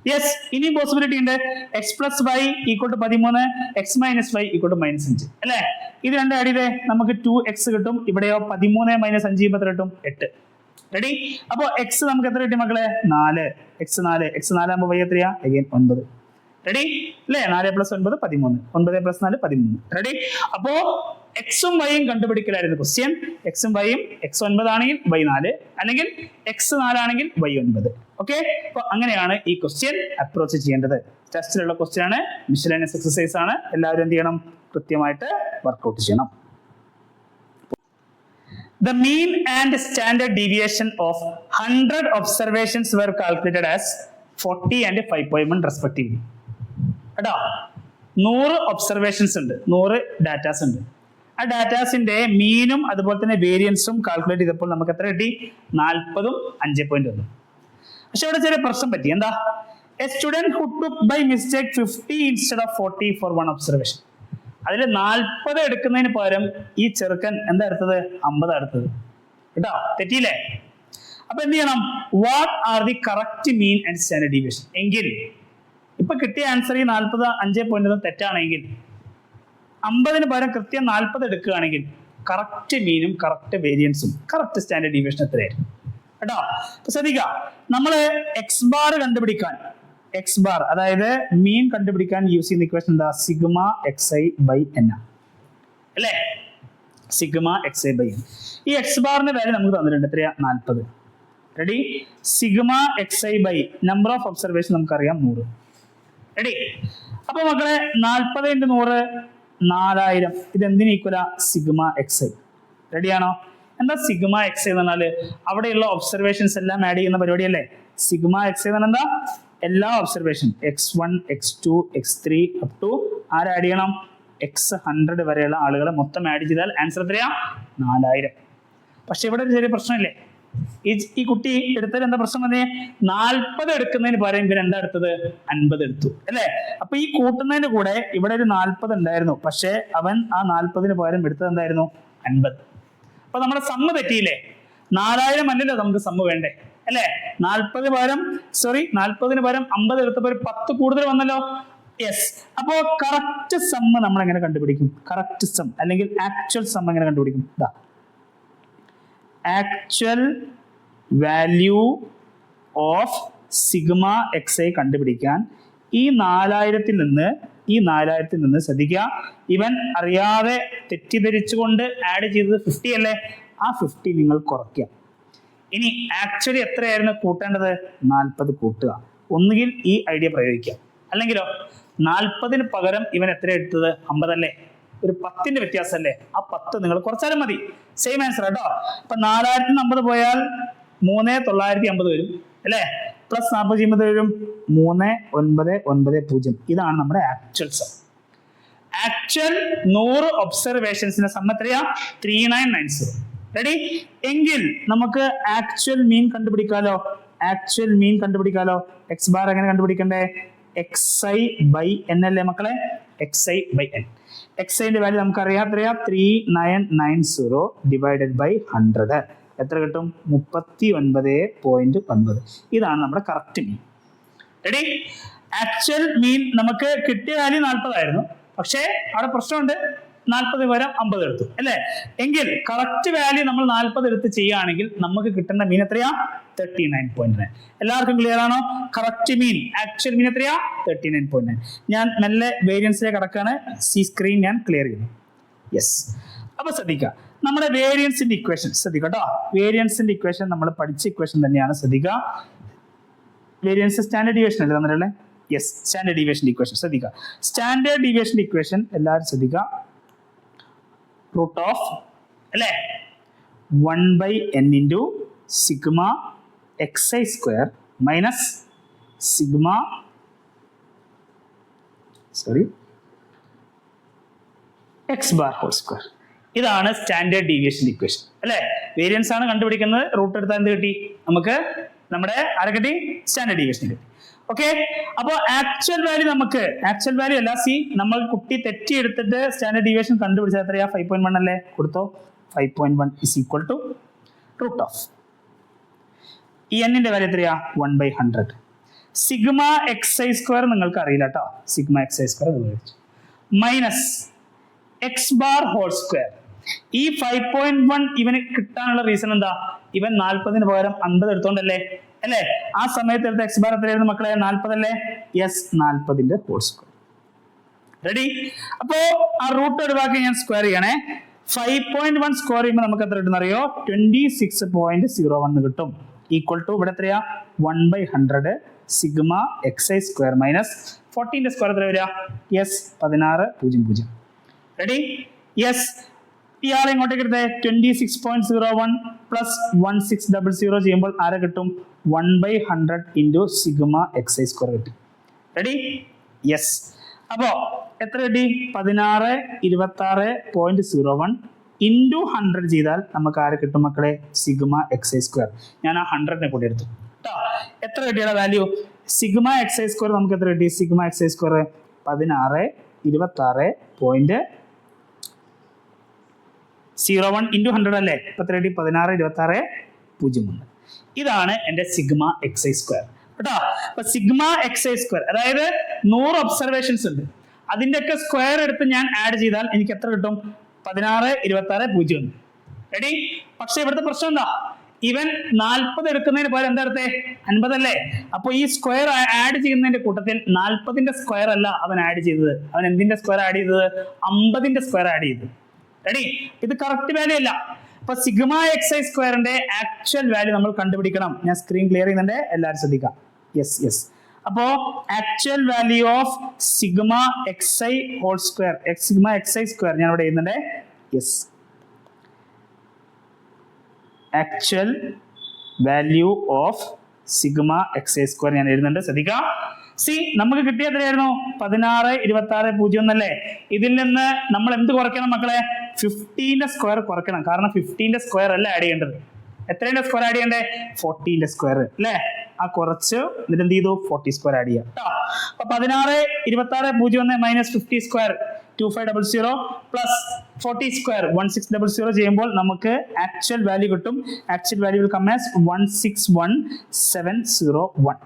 യെസ്, ഇനിയും പോസിബിലിറ്റി ഉണ്ട്. X plus y equal to 13, x minus y equal to minus 5 അല്ലെ? ഇത് രണ്ട് ആഡ് ചെയ്തേ നമുക്ക് 2x കിട്ടും. ഇവിടെയോ 13 മൈനസ് 5 ചെയ്യുമ്പോൾ എത്ര കിട്ടും? 8. റെഡി? അപ്പോ എക്സ് നമുക്ക് എത്ര കിട്ടി മക്കളെ? 4. എക്സ് 4 ആകുമ്പോൾ വൈ എത്രയാ? അഗൈൻ 9. റെഡി അല്ലേ? 4 പ്ലസ് 9 13, 9 പ്ലസ് 4 13. റെഡി? അപ്പോ എക്സും വൈയും കണ്ടുപിടിക്കലായിരുന്നു ക്വസ്റ്റ്യൻ. എക്സും വൈയും എക്സ് 9 ആണെങ്കിൽ വൈ 4, അല്ലെങ്കിൽ എക്സ് 4 ആണെങ്കിൽ വൈ 9. ഓക്കെ, അപ്പൊ അങ്ങനെയാണ് ഈ ക്വസ്റ്റ്യൻ അപ്രോച്ച് ചെയ്യേണ്ടത്. ടെസ്റ്റിലുള്ള ക്വസ്റ്റ്യൻ ആണ്, മിസ്സലേനിയസ് എക്സസൈസ് ആണ്. എല്ലാവരും എന്ത് ചെയ്യണം? കൃത്യമായിട്ട് വർക്ക്ഔട്ട് ചെയ്യണം. The mean and standard deviation of 100 observations were calculated as 40 and 5.1 respectively. കേട്ടോ, 100 ഒബ്സർവേഷൻസ് ഉണ്ട്, 100 ഡാറ്റാസ് ഉണ്ട്. ആ ഡാറ്റാസിന്റെ മീനും അതുപോലെ തന്നെ വേരിയൻസും കാൽക്കുലേറ്റ് ചെയ്തപ്പോൾ നമുക്ക് എത്ര കിട്ടി? 40ഉം 5.1. പക്ഷെ ഇവിടെ ചെറിയ പ്രശ്നം പറ്റി. എന്താ? A student who took by mistake 50 instead of 40 for 1 observation. അതിൽ 40 എടുക്കുന്നതിന് പകരം ഈ ചെറുക്കൻ എന്താ എടുത്തത്? 50 എടുത്തത്. കേട്ടോ, തെറ്റിയില്ലേ? അപ്പൊ എന്ത് ചെയ്യണം? What are the correct mean and standard deviation? എങ്കിൽ ഇപ്പൊ കിട്ടിയ ആൻസർ ഈ 40 5.1 തെറ്റാണെങ്കിൽ 50ന് പകരം കൃത്യം 40 എടുക്കുകയാണെങ്കിൽ കറക്റ്റ് മീനും കറക്റ്റ് വേരിയൻസും കറക്റ്റ് സ്റ്റാൻഡേർഡ് ഡീവിയേഷൻ എത്രയായിരിക്കും? കേട്ടോ, ശ്രദ്ധിക്കുക. നമ്മള് എക്സ് ബാർ കണ്ടുപിടിക്കാൻ, എക്സ് ബാർ അതായത് മീൻ കണ്ടുപിടിക്കാൻ യൂസ് ചെയ്യുന്ന ഇക്വേഷൻ എന്താ? Sigma X i by N അല്ലേ? Sigma X i by n. ഈ എക്സ് ബാറിന്റെ വാല്യൂ നമുക്ക് തന്നിട്ടുണ്ട്. എത്രയാ? 40. Ready? Sigma X i by number of observation നമുക്കറിയാം 100. റെഡി? അപ്പൊ മക്കളെ 40 × 100 4000. ഇത് എന്തിന് ഈക്വലാ? Sigma X I. റെഡിയാണോ? എന്താ സിഗ്മ എക്സ് എന്ന് പറഞ്ഞാല്? അവിടെയുള്ള ഒബ്സർവേഷൻസ് എല്ലാം ആഡ് ചെയ്യുന്ന പരിപാടിയല്ലേ? സിഗ്മ എക്സ് എന്ന് പറഞ്ഞാൽ എന്താ? എല്ലാ observation x1 x2 x3 up to ആര് ആഡ് ചെയ്യണം? x100 വരെയുള്ള ആളുകളെ മൊത്തം ആഡ് ചെയ്താൽ ആൻസർ എത്രയാ? 4000. പക്ഷെ ഇവിടെ ഒരു ചെറിയ പ്രശ്നമില്ലേ? ഈ കുട്ടി എടുത്തത് എന്താ പ്രശ്നം വന്നേ? 40 എടുക്കുന്നതിന് പകരം ഇവർ എന്താ എടുത്തത്? 50 എടുത്തു അല്ലേ? അപ്പൊ ഈ കൂട്ടുന്നതിന് കൂടെ ഇവിടെ ഒരു 40 ഉണ്ടായിരുന്നു, പക്ഷെ അവൻ ആ 40ന് പകരം എടുത്തത് എന്തായിരുന്നു? 50. അപ്പൊ നമ്മുടെ സമ്മ് തെറ്റിയില്ലേ? 4000 അല്ലല്ലോ നമുക്ക് സമ്മ് വേണ്ടേ അല്ലേ? 40ന് പകരം 50 എടുത്തപ്പോൾ 10 കൂടുതൽ വന്നല്ലോ. യെസ്, അപ്പോ കറക്റ്റ് സമ്മ് നമ്മൾ എങ്ങനെ കണ്ടുപിടിക്കും? കറക്റ്റ് സം അല്ലെങ്കിൽ ആക്ച്വൽ സം എങ്ങനെ കണ്ടുപിടിക്കും? Actual value of sigma X I കണ്ടുപിടിക്കാൻ ഈ 4000ത്തിൽ നിന്ന് ഈ 4000 നിന്ന് ശ്രദ്ധിക്കുക, ഇവൻ അറിയാതെ തെറ്റിദ്ധരിച്ചുകൊണ്ട് ആഡ് ചെയ്തത് 50 അല്ലേ, ആ 50 നിങ്ങൾ കുറയ്ക്കുക. ഇനി ആക്ച്വലി എത്രയായിരുന്നു കൂട്ടേണ്ടത്? 40 കൂട്ടുക. ഒന്നുകിൽ ഈ ഐഡിയ പ്രയോഗിക്കുക, അല്ലെങ്കിലോ 40 പകരം ഇവൻ എത്ര എടുത്തത്? 50 അല്ലേ, ഒരു 10 വ്യത്യാസമല്ലേ, ആ 10 നിങ്ങൾ കുറച്ചാലും മതി. സെയിം ആൻസർ കേട്ടോ. അപ്പൊ 4050 പോയാൽ 3950 വരും അല്ലേ, പ്ലസ് 40 ചെയ്യുമ്പോൾ വരും 3990. ഇതാണ് നമ്മുടെ ആക്ച്വൽ സം. ആക്ച്വൽ 100 ഒബ്സർവേഷൻസിന്റെ സം എത്രയാ? 3990. റെഡി? എങ്കിൽ നമുക്ക് ആക്ച്വൽ മീൻ കണ്ടുപിടിക്കാലോ. ആക്ച്വൽ മീൻ കണ്ടുപിടിക്കാലോ. എക്സ് ബാർ എങ്ങനെ കണ്ടുപിടിക്കണ്ടേ? xi/n അല്ലേ മക്കളെ, xi/n. xi-ന്റെ വാല്യൂ നമുക്ക് അറിയാം, 3990 ഡിവൈഡഡ് ബൈ 100 എത്ര കിട്ടും? 39.9. ഇതാണ് നമ്മുടെ കറക്റ്റ് മീൻ. റെഡി? ആക്ച്വൽ മീൻ നമുക്ക് കിട്ടിയ വാല്യൂ 40 ആയിരുന്നു, പക്ഷേ അവിടെ പ്രശ്നമുണ്ട്, 40 പകരം 50 എടുത്തു അല്ലേ. എങ്കിൽ കറക്റ്റ് വാല്യൂ നമ്മൾ 40 എടുത്ത് ചെയ്യുകയാണെങ്കിൽ നമുക്ക് കിട്ടുന്ന മീൻ എത്രയാ? 39.9. എല്ലാവർക്കും ക്ലിയർ ആണോ? കറക്റ്റ് മീൻ, ആക്ച്വൽ മീൻ എത്രയാ? 39.9. ഞാൻ മെല്ലെ വേരിയൻസിലേക്ക് കടക്കാണ്, സ്ക്രീൻ ഞാൻ ക്ലിയർ ചെയ്യുന്നു. യെസ്. അപ്പൊ ശ്രദ്ധിക്കുക, നമ്മുടെ വേരിയൻസിന്റെ ഇക്വേഷൻ ശ്രദ്ധിക്കുക കേട്ടോ. വേരിയൻസിന്റെ ഇക്വേഷൻ നമ്മൾ പഠിച്ച ഇക്വേഷൻ തന്നെയാണ്. ശ്രദ്ധിക്കുക, വേരിയൻസ് സ്റ്റാൻഡേർഡ് ഡീവിയേഷൻ അല്ലേ തന്നിട്ടല്ലേ? യെസ്, സ്റ്റാൻഡേർഡ് ഡീവിയേഷൻ ഇക്വേഷൻ ശ്രദ്ധിക്കുക. സ്റ്റാൻഡേർഡ് ഡീവിയേഷൻ ഇക്വേഷൻ എല്ലാവരും ശ്രദ്ധിക്കുക. റൂട്ട് ഓഫ് അല്ലേ 1/n into sigma xi square minus sigma x bar whole square. ഇതാണ് സ്റ്റാൻഡേർഡ് ഡീവിയേഷൻ ഇക്വേഷൻ അല്ലേ. വേരിയൻസ് ആണ് കണ്ടുപിടിക്കുന്നത്. റൂട്ട് എടുത്താൽ എന്ത് കിട്ടി? നമുക്ക് നമ്മുടെ ആരെ കിട്ടി? സ്റ്റാൻഡേർഡ് ഡീവിയേഷൻ കിട്ടി. ഓക്കെ, അപ്പൊ ആക്ച്വൽ വാല്യൂ നമുക്ക്, ആക്ച്വൽ വാല്യൂ അല്ല, സി നമ്മൾ കുട്ടി തെറ്റി എടുത്തിട്ട് സ്റ്റാൻഡേർഡ് ഡീവിയേഷൻ കണ്ടുപിടിച്ചാൽ എത്രയാ? 5.1 അല്ലേ, കൊടുത്തോ. 5.1 is equal to root of ഈ n-ന്റെ വാല്യൂ എത്രയാ? 1/100. സിഗ്മ xi സ്ക്വയർ നിങ്ങൾക്ക് അറിയില്ല കേട്ടോ, sigma xi square minus X bar whole square. ഈ 5.1 ഇവന് കിട്ടാനുള്ള റീസൺ എന്താ? ഇവൻ 40 പകരം 50 എടുത്തോണ്ടല്ലേ അല്ലേ. ആ സമയത്ത് എടുത്ത എക്സ് ബാർ എത്രയായിരുന്നു മക്കളെ? 40 അല്ലേ. യെസ്, 40ന്റെ ഹോൾ സ്ക്വയർ. റെഡി? അപ്പോ ആ റൂട്ട് ഒഴിവാക്കി ഞാൻ സ്ക്വയർ ചെയ്യണേ. 5.1 സ്ക്വയർ ചെയ്യുമ്പോൾ നമുക്ക് എത്ര കിട്ടും അറിയോ? 26.01 കിട്ടും. ഈക്വൽ ടു ഇവിടെ എത്രയാ? 1/100 സിഗ്മ xi സ്ക്വയർ മൈനസ് 14ന്റെ സ്ക്വയർ എത്ര വരിക? യെസ്, 1600. റെഡി? യെസ്. ഇയാളെ ഇങ്ങോട്ടേക്ക് എടുത്തേ. 26.01 പ്ലസ് 1600 ചെയ്യുമ്പോൾ ആരെ കിട്ടും? 1/100 ഇൻറ്റു സിഗ്മ xi സ്ക്വയർ കിട്ടി. റെഡി? യെസ്. അപ്പോ എത്ര കിട്ടി? 1626.01 ഇൻറ്റു 100 ചെയ്താൽ നമുക്ക് ആരെ കിട്ടും മക്കളെ? Sigma xi square. ഞാൻ ആ 100നെ കൂടി എടുത്തു കേട്ടോ. എത്ര കിട്ടിയുടെ വാല്യൂ? സിഗ്മ xi സ്ക്വയർ നമുക്ക് എത്ര കിട്ടി? സിഗ്മ xi സ്ക്വയർ 1626.01 ഇൻറ്റു 100 അല്ലേ. ഇപ്പൊ എത്ര കിട്ടി? 1626.01. ഇതാണ് എന്റെ സിഗ്മ xi സ്ക്വയർ കേട്ടോ. അപ്പൊ സിഗ്മ xi സ്ക്വയർ അതായത് 100 ഒബ്സർവേഷൻസ് ഉണ്ട്, അതിന്റെയൊക്കെ സ്ക്വയർ എടുത്ത് ഞാൻ ആഡ് ചെയ്താൽ എനിക്ക് എത്ര കിട്ടും? 1626.01. റെഡി? പക്ഷെ ഇവിടുത്തെ പ്രശ്നം എന്താ? ഇവൻ 40 എടുക്കുന്നതിന് പകരം എന്താ എടുത്തേ? 50 അല്ലേ. അപ്പൊ ഈ സ്ക്വയർ ആഡ് ചെയ്യുന്നതിന്റെ കൂട്ടത്തിൽ 40ന്റെ സ്ക്വയർ അല്ല അവൻ ആഡ് ചെയ്തത്. അവൻ എന്തിന്റെ സ്ക്വയർ ആഡ് ചെയ്തത്? 50ന്റെ സ്ക്വയർ ആഡ് ചെയ്തത്. റെഡി? ഇത് കറക്റ്റ് വാല്യൂ അല്ല. അപ്പൊ സിഗ്മ xi സ്ക്വയറിന്റെ ആക്ച്വൽ വാല്യൂ നമ്മൾ കണ്ടുപിടിക്കണം. ഞാൻ സ്ക്രീൻ ക്ലിയർ ചെയ്യുന്നുണ്ട്, എല്ലാവരും ശ്രദ്ധിക്കാം. Yes yes. അപ്പോ actual value of sigma xi whole square, sigma xi square ഞാൻ ഇവിടെ എഴുതുന്നുണ്ട്. Yes, actual value of sigma xi square ഞാൻ എഴുതുന്നുണ്ട്, ശ്രദ്ധിക്കാം. സി നമുക്ക് കിട്ടിയ എത്രയായിരുന്നു? 1626.01 അല്ലേ. ഇതിൽ നിന്ന് നമ്മൾ എന്ത് കുറയ്ക്കണം മക്കളെ? 15ന്റെ സ്ക്വയർ കുറയ്ക്കണം. കാരണം 15ന്റെ സ്ക്വയർ അല്ല ആഡ് ചെയ്യേണ്ടത്. എത്രയുടെ സ്ക്വയർ ആഡ് ചെയ്യണ്ടേ? 40ന്റെ സ്ക്വയർ അല്ലേ. ആ കുറച്ച് എന്നിട്ട് എന്ത് ചെയ്തു? 40 സ്ക്വയർ ആഡ് ചെയ്യാം. അപ്പൊ 1626.01 മൈനസ് 50 സ്ക്വയർ 2500 പ്ലസ് 40 സ്ക്വയർ 1600 ചെയ്യുമ്പോൾ നമുക്ക് ആക്ച്വൽ വാല്യൂ കിട്ടും. Actual value will come as 161701.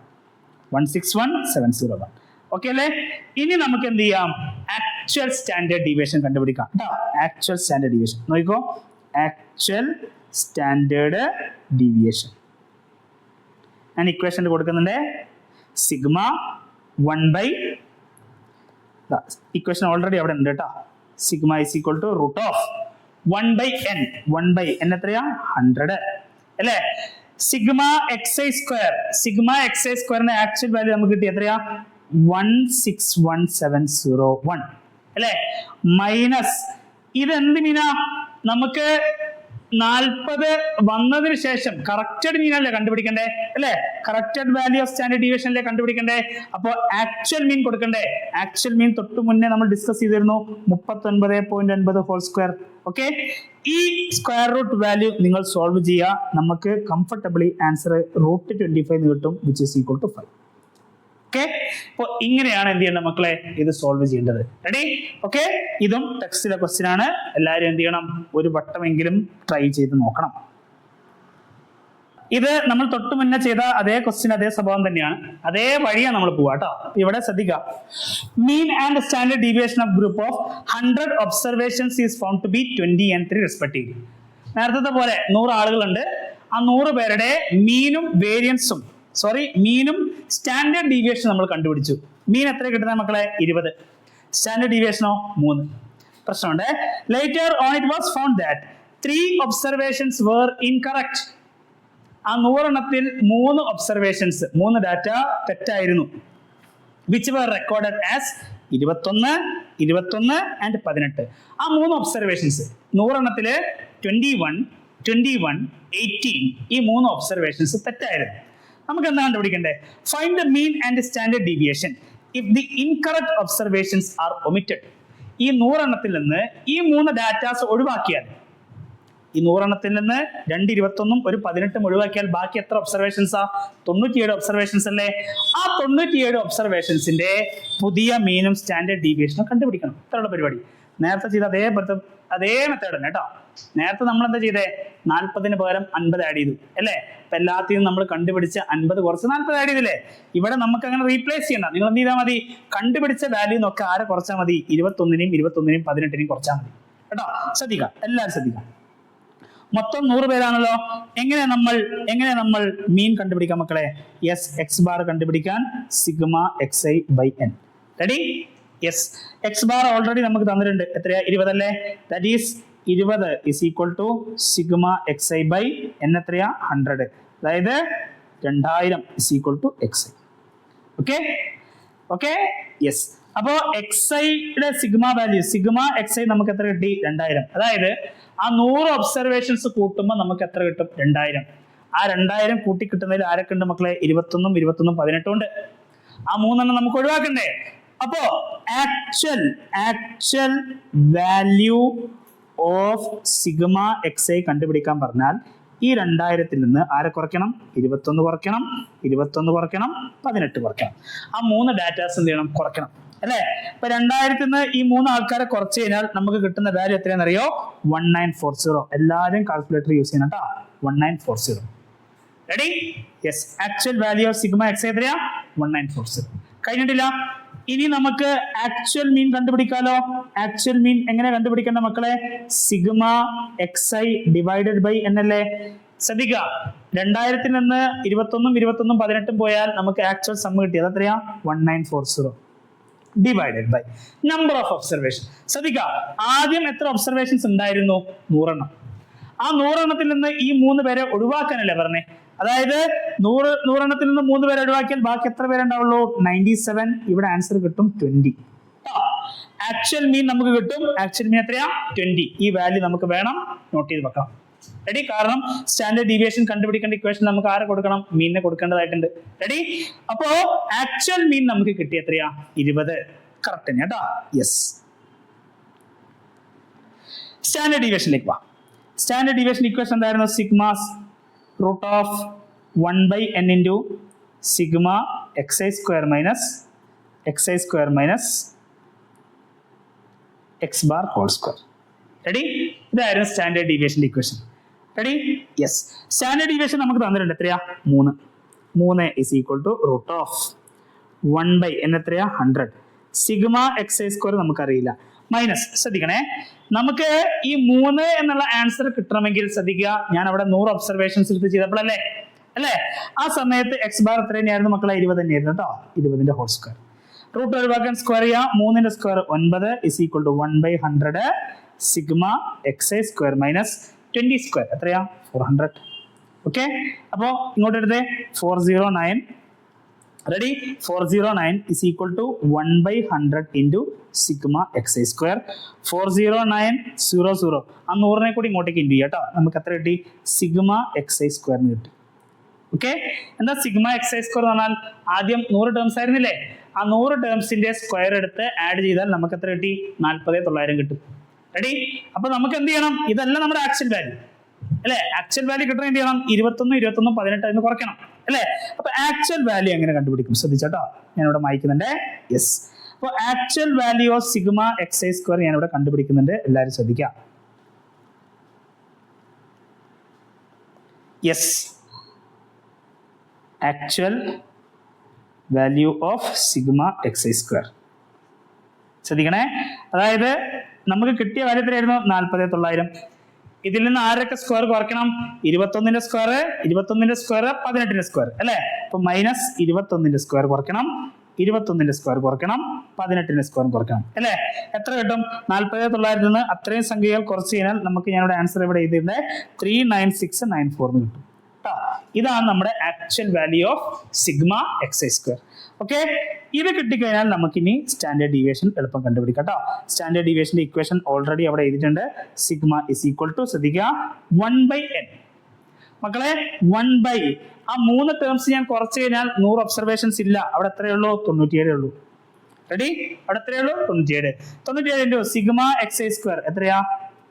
161701. Okay അല്ലേ? ഇനി നമുക്ക് എന്ത് ചെയ്യാം? ആക്ച്വൽ സ്റ്റാൻഡേർഡ് ഡീവിയേഷൻ കണ്ടുപിടിക്കാം. ആക്ച്വൽ സ്റ്റാൻഡേർഡ് ഡീവിയേഷൻ നോക്കിക്കോ. ആക്ച്വൽ സ്റ്റാൻഡേർഡ് ഡീവിയേഷൻ ഞാൻ ഇക്വേഷനിൽ കൊടുക്കുന്നുണ്ട്. സിഗ്മ 1/, ഇക്വേഷൻ ഓൾറെഡി അവിടെ ഉണ്ട് കേട്ടോ. Sigma is equal to root of 1/n. 1/n എത്രയാ? 100 അല്ലേ? സിഗ്മ xi സ്ക്വയറിന്റെ ആക്ച്വൽ വാല്യൂ നമുക്ക് കിട്ടി എത്രയാ? 161701 അല്ലേ? മൈനസ് ഇതെന്ത് മീനാ? നമുക്ക് 40 വന്നതിന് ശേഷം കറക്റ്റഡ് മീൻ അല്ലേ കണ്ടുപിടിക്കണ്ടേ അല്ലേ? Corrected value of standard deviation അല്ലേ കണ്ടുപിടിക്കണ്ടേ? അപ്പൊ ആക്ച്വൽ മീൻ കൊടുക്കണ്ടേ? ആക്ച്വൽ മീൻ തൊട്ട് മുന്നേ നമ്മൾ ഡിസ്കസ് ചെയ്തിരുന്നു 39.9 ഹോൾ സ്ക്വയർ. ഓക്കെ, ഈ സ്ക്വയർ റൂട്ട് വാല്യൂ നിങ്ങൾ സോൾവ് ചെയ്യുക. നമുക്ക് കംഫർട്ടബിളി ആൻസർ √25 കിട്ടും, which is equal to 5. Okay, അപ്പൊ ഇങ്ങനെയാണ് എന്ത് ചെയ്യേണ്ടത് മക്കളെ? ഇത് സോൾവ് ചെയ്യേണ്ടത്. റെഡി? ഓക്കെ, ഇതും ടെക്സ്റ്റിലെ ക്വസ്റ്റ്യൻ ആണ്. എല്ലാവരും എന്ത് ചെയ്യണം? ഒരു വട്ടമെങ്കിലും ട്രൈ ചെയ്ത് നോക്കണം. ഇത് നമ്മൾ തൊട്ട് മുന്നേ ചെയ്ത അതേ ക്വസ്റ്റ്യൻ, അതേ സ്വഭാവം തന്നെയാണ്, അതേ വഴിയാണ് നമ്മൾ പോവാ കേട്ടോ. ഇവിടെ ശ്രദ്ധിക്കുക. Mean and standard deviation of group of 100 observations is found to be 20 and 3 respectively. നേരത്തെ പോലെ 100 ആളുകളുണ്ട്. ആ 100 പേരുടെ മീനും വേരിയൻസും മീനും സ്റ്റാൻഡേർഡ് ഡീവിയേഷൻ നമ്മൾ കണ്ടുപിടിച്ചു. മീൻ എത്ര കിട്ടുന്ന മക്കളെ? 20. സ്റ്റാൻഡേർഡ് ഡീവിയേഷനോ 3. പ്രശ്നമുണ്ട്. Later on it was found that 3 observations were incorrect. ആ 100 എണ്ണത്തിൽ 3 ഒബ്സർവേഷൻസ്, 3 ഡാറ്റ തെറ്റായിരുന്നു. Which were recorded as 21 and 18. ആ 3 ഒബ്സർവേഷൻസ് 100 എണ്ണത്തില് 21, 18 ഈ 3 ഒബ്സർവേഷൻസ് തെറ്റായിരുന്നു. നമുക്ക് എന്താ കണ്ടുപിടിക്കണ്ടേ? Find the mean and standard deviation if the incorrect observations are omitted. ഈ 100 എണ്ണത്തിൽ നിന്ന് ഈ 3 ഡാറ്റാസ് ഒഴിവാക്കിയാൽ, ഈ 100 എണ്ണത്തിൽ നിന്ന് 2 21 ഒരു 18 ഒഴിവാക്കിയാൽ ബാക്കി എത്ര ഒബ്സർവേഷൻസാ? 97 ഒബ്സർവേഷൻസ് അല്ലേ? ആ 97 ഒബ്സർവേഷൻസിന്റെ പുതിയ മീനും സ്റ്റാൻഡേർഡ് ഡീവിയേഷനും കണ്ടുപിടിക്കണം. ഇത്രയുള്ള പരിപാടി. നേരത്തെ ചെയ്ത അതേ മെത്തേഡ് തന്നെ കേട്ടോ. നേരത്തെ നമ്മൾ എന്താ ചെയ്തേ? 40 പകരം 50 ആഡ് ചെയ്തു അല്ലേ? അപ്പൊ എല്ലാത്തിനും നമ്മൾ കണ്ടുപിടിച്ച് 50 കുറച്ച് 40 ആഡ് ചെയ്തില്ലേ? ഇവിടെ നമുക്ക് അങ്ങനെ റീപ്ലേസ് ചെയ്യണ്ട. നിങ്ങൾ എന്ത് ചെയ്താൽ മതി? കണ്ടുപിടിച്ച വാല്യൂ നോക്കി ആരെ കുറച്ചാൽ മതി? 21നെയും 18നെയും കുറച്ചാൽ മതി കേട്ടോ. ശ്രദ്ധിക്കാം, എല്ലാവരും ശ്രദ്ധിക്കാം. മൊത്തം 100 പേരാണല്ലോ. എങ്ങനെ നമ്മൾ മീൻ കണ്ടുപിടിക്കാം മക്കളെ? യെസ്, എക്സ് ബാർ കണ്ടുപിടിക്കാൻ sigma xi/n. Ready? Yes, X bar already നമുക്ക് തന്നിട്ടുണ്ട്. എത്രയാ? 20 അല്ലേ? That is 20 is equal to sigma xi/n എത്രയാ? 100. അതായത് 2000 is equal to xi. Okay, yes. അപ്പോ xi-യുടെ സിഗ്മ വാല്യൂ, സിഗ്മ xi നമുക്ക് എത്ര കിട്ടി? 2000. അതായത് ആ 100 ഒബ്സർവേഷൻസ് കൂട്ടുമ്പോൾ നമുക്ക് എത്ര കിട്ടും? 2000. ആ 2000 കൂട്ടി കിട്ടുന്നതിൽ ആരൊക്കെ ഉണ്ട് മക്കളെ? 21, 18 ഉണ്ട്. ആ 3 എണ്ണം നമുക്ക് ഒഴിവാക്കണ്ടേ? അപ്പോ actual value of sigma xi കണ്ടുപിടിക്കാൻ പറഞ്ഞാൽ ഈ 2000-ൽ നിന്ന് ആരെ കുറയ്ക്കണം? 21 കുറയ്ക്കണം, 18 കുറയ്ക്കണം. ആ 3 ഡാറ്റാസ് എന്ത് ചെയ്യണം? കുറയ്ക്കണം അല്ലേ? ഇപ്പൊ 2000-ൽ നിന്ന് ഈ 3 ആൾക്കാരെ കുറച്ച് കഴിഞ്ഞാൽ നമുക്ക് കിട്ടുന്ന വാല്യൂ എത്രയാണെന്ന് അറിയോ? 1940. എല്ലാവരും കാൽക്കുലേറ്റർ യൂസ് ചെയ്യണം കേട്ടോ. 1940. Ready? Yes, actual value of sigma xi എത്രയാ? 1940. കഴിഞ്ഞിട്ടില്ല. ഇനി നമുക്ക് ആക്ച്വൽ മീൻ കണ്ടുപിടിക്കാലോ. ആക്ച്വൽ മീൻ എങ്ങനെ കണ്ടുപിടിക്കേണ്ട മക്കളെ? Sigma xi divided by n അല്ലേ? ശ്രദ്ധിക്കുക, 2000-ൽ നിന്ന് 21, 18 പോയാൽ നമുക്ക് ആക്ച്വൽ സം കിട്ടിയത് എത്രയാ? 1940 divided by number of observation. ശ്രദ്ധിക്കുക, ആദ്യം എത്ര ഒബ്സർവേഷൻസ് ഉണ്ടായിരുന്നു? 100 എണ്ണം. ആ 100 എണ്ണത്തിൽ നിന്ന് ഈ 3 പേരെ ഒഴിവാക്കാനല്ലേ പറഞ്ഞേ? അതായത് 100 എണ്ണത്തിൽ നിന്ന് 3 പേരെ ഒഴിവാക്കിയാൽ ബാക്കി എത്ര പേരുണ്ടാവുള്ളൂ? 97. ഇവിടെ ആൻസർ കിട്ടും 20. ആക്ച്വൽ മീൻ നമുക്ക് കിട്ടും. ആക്ച്വൽ മീൻ എത്രയാ? 20. ഈ വാല്യൂ നമുക്ക് വേണം, നോട്ട് ചെയ്ത് വെക്കണം. റെഡി? കാരണം സ്റ്റാൻഡേർഡ് ഡീവിയേഷൻ കണ്ടുപിടിക്കേണ്ട ഇക്വേഷൻ നമുക്ക് ആരെ കൊടുക്കണം? മീനിനെ കൊടുക്കേണ്ടതായിട്ടുണ്ട്. റെഡി? അപ്പോ ആക്ച്വൽ മീൻ നമുക്ക് കിട്ടിയ എത്രയാ? 20. കറക്റ്റ് തന്നെ കേട്ടോ. യെസ്. സ്റ്റാൻഡേർഡ് ഡീവിയേഷനിലേക്ക് വാ. സ്റ്റാൻഡേർഡ് ഡീവിയേഷൻ ഇക്വേഷൻ എന്തായിരുന്നു? Sigma root of 1/n into sigma xi square minus x bar whole square. Ready? ഇതായിരുന്നു സ്റ്റാൻഡേർഡ് ഡീവിയേഷൻ്റെ equation. Ready? Yes. Standard deviation നമുക്ക് തന്നിട്ടുണ്ട്. എത്രയാ? 3 is equal to root of 1/n എത്രയാ? 100. Sigma xi square നമുക്കറിയില്ല. Minus, ശ്രദ്ധിക്കണേ, നമുക്ക് ഈ 3 എന്നുള്ള ആൻസർ കിട്ടണമെങ്കിൽ ശ്രദ്ധിക്കുക, ഞാൻ അവിടെ 100 ഒബ്സർവേഷൻസ് എടുത്ത് ചെയ്തപ്പോഴല്ലേ അല്ലേ? ആ സമയത്ത് എക്സ് ബാർ എത്ര തന്നെയായിരുന്നു മക്കളെ? 20 തന്നെയായിരുന്നു കേട്ടോ. 20ന്റെ ഹോൾ സ്ക്വയർ. റൂട്ട് ഒഴിവാക്കാൻ സ്ക്വയർ ചെയ്യാം. 3ന്റെ square 9 is equal to 1/100 sigma xi square minus 20 square എത്രയാ 400. ഓക്കെ, അപ്പോ ഇങ്ങോട്ട് എടുത്തേ 409. Ready, 409 is equal to 1/100 into sigma xi square. 409 00 ആ 100നെ കൂടി ഇങ്ങോട്ടേക്ക് ഇൻറ്റു ചെയ്യാം കേട്ടോ. നമുക്ക് എത്ര കിട്ടി? സിഗ്മ xi സ്ക്വയറിന് കിട്ടി. ഓക്കെ, എന്താ സിഗ്മ xi സ്ക്വയർ എന്ന് പറഞ്ഞാൽ ആദ്യം 100 ടേംസ് ആയിരുന്നില്ലേ, ആ 100 ടേംസിന്റെ സ്ക്വയർ എടുത്ത് ആഡ് ചെയ്താൽ നമുക്ക് എത്ര കിട്ടി? 40,900 കിട്ടും. റെഡി, അപ്പൊ നമുക്ക് എന്ത് ചെയ്യണം? ഇതല്ല നമ്മുടെ ആക്ച്വൽ വാല്യൂ അല്ലെ. ആക്ച്വൽ വാല്യൂ കിട്ടണം എന്ത് ചെയ്യണം? 21, 21, 18 എന്ന് കുറയ്ക്കണം അല്ലെ. അപ്പൊ ആക്ച്വൽ വാല്യൂ എങ്ങനെ കണ്ടുപിടിക്കും? ശ്രദ്ധിച്ചോട്ടോ, ഞാൻ ഇവിടെ മായ്ക്കുന്നുണ്ട്. യെസ്, അപ്പൊ actual value of sigma xi square ഞാൻ ഇവിടെ കണ്ടുപിടിക്കുന്നുണ്ട്. എല്ലാവരും ശ്രദ്ധിക്കാം. Yes, actual value of sigma xi square ശ്രദ്ധിക്കണേ. അതായത് നമുക്ക് കിട്ടിയ വാല്യൂ എത്രയായിരുന്നു? 40,900. ഇതിൽ നിന്ന് ആരൊക്കെ സ്ക്വയർ കുറയ്ക്കണം? 21ന്റെ സ്ക്വയർ, 21ന്റെ സ്ക്വയർ, 18ന്റെ സ്ക്വയർ അല്ലെ. അപ്പൊ മൈനസ് 21ന്റെ സ്ക്വയർ കുറയ്ക്കണം, 21ന്റെ സ്ക്വയർ കുറയ്ക്കണം, 18ന്റെ സ്ക്വയർ കുറയ്ക്കണം അല്ലെ. എത്ര കിട്ടും? 40,900 നിന്ന് അത്രയും സംഖ്യകൾ കുറച്ച് കഴിഞ്ഞാൽ നമുക്ക് ഞാനിവിടെ ആൻസർ ഇവിടെ എഴുതിയിട്ടുണ്ട് 39694 എന്ന് കിട്ടും. ഇതാണ് നമ്മുടെ actual value of sigma xi square. Okay, ഇത് കിട്ടിക്കഴിഞ്ഞാൽ നമുക്കിനി സ്റ്റാൻഡേർഡ് ഡീവിയേഷൻ എളുപ്പം കണ്ടുപിടിക്കാം കേട്ടോ. സ്റ്റാൻഡേർഡ് ഡീവിയേഷന്റെ ഇക്വേഷൻ ഓൾറെഡി അവിടെ എഴുതിയിട്ടുണ്ട്. സിഗ്മ ഇസ് ഈക്വൽ ടു ശ്രദ്ധിക്കുക 1/n. മക്കളെ 1 ആ 3 ടേംസ് ഞാൻ കുറച്ച് കഴിഞ്ഞാൽ 100 ഒബ്സർവേഷൻസ് ഇല്ല. അവിടെ എത്രയേ ഉള്ളൂ? 97 ഉള്ളൂ. റെഡി, അവിടെ എത്രയേ ഉള്ളൂ? 97 ഇൻറ്റു സിഗ്മ xi സ്ക്വയർ എത്രയാ?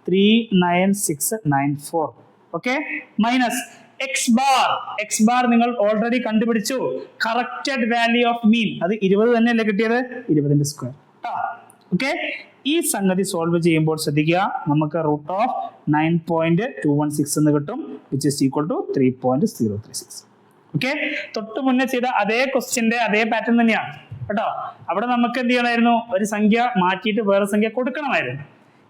39694. ഓക്കെ, മൈനസ് എക്സ് ബാർ നിങ്ങൾ ഓൾറെഡി കണ്ടുപിടിച്ചു. കറക്റ്റഡ് വാല്യൂ ഓഫ് മീൻ അത് 20 തന്നെയല്ലേ കിട്ടിയത്? 20ന്റെ സ്ക്വയർ. ഓക്കെ, ഈ സംഗതി സോൾവ് ചെയ്യുമ്പോൾ ശ്രദ്ധിക്കുക, നമുക്ക് റൂട്ട് ഓഫ് 9.216 എന്ന് കിട്ടും, which is equal to 3.036. Okay, തൊട്ട് മുന്നേ ചെയ്ത അതേ ക്വസ്റ്റ്യന്റെ അതേ പാറ്റേൺ തന്നെയാണ് കേട്ടോ. അവിടെ നമുക്ക് എന്ത് ചെയ്യണമായിരുന്നു? ഒരു സംഖ്യ മാറ്റിയിട്ട് വേറെ സംഖ്യ കൊടുക്കണമായിരുന്നു.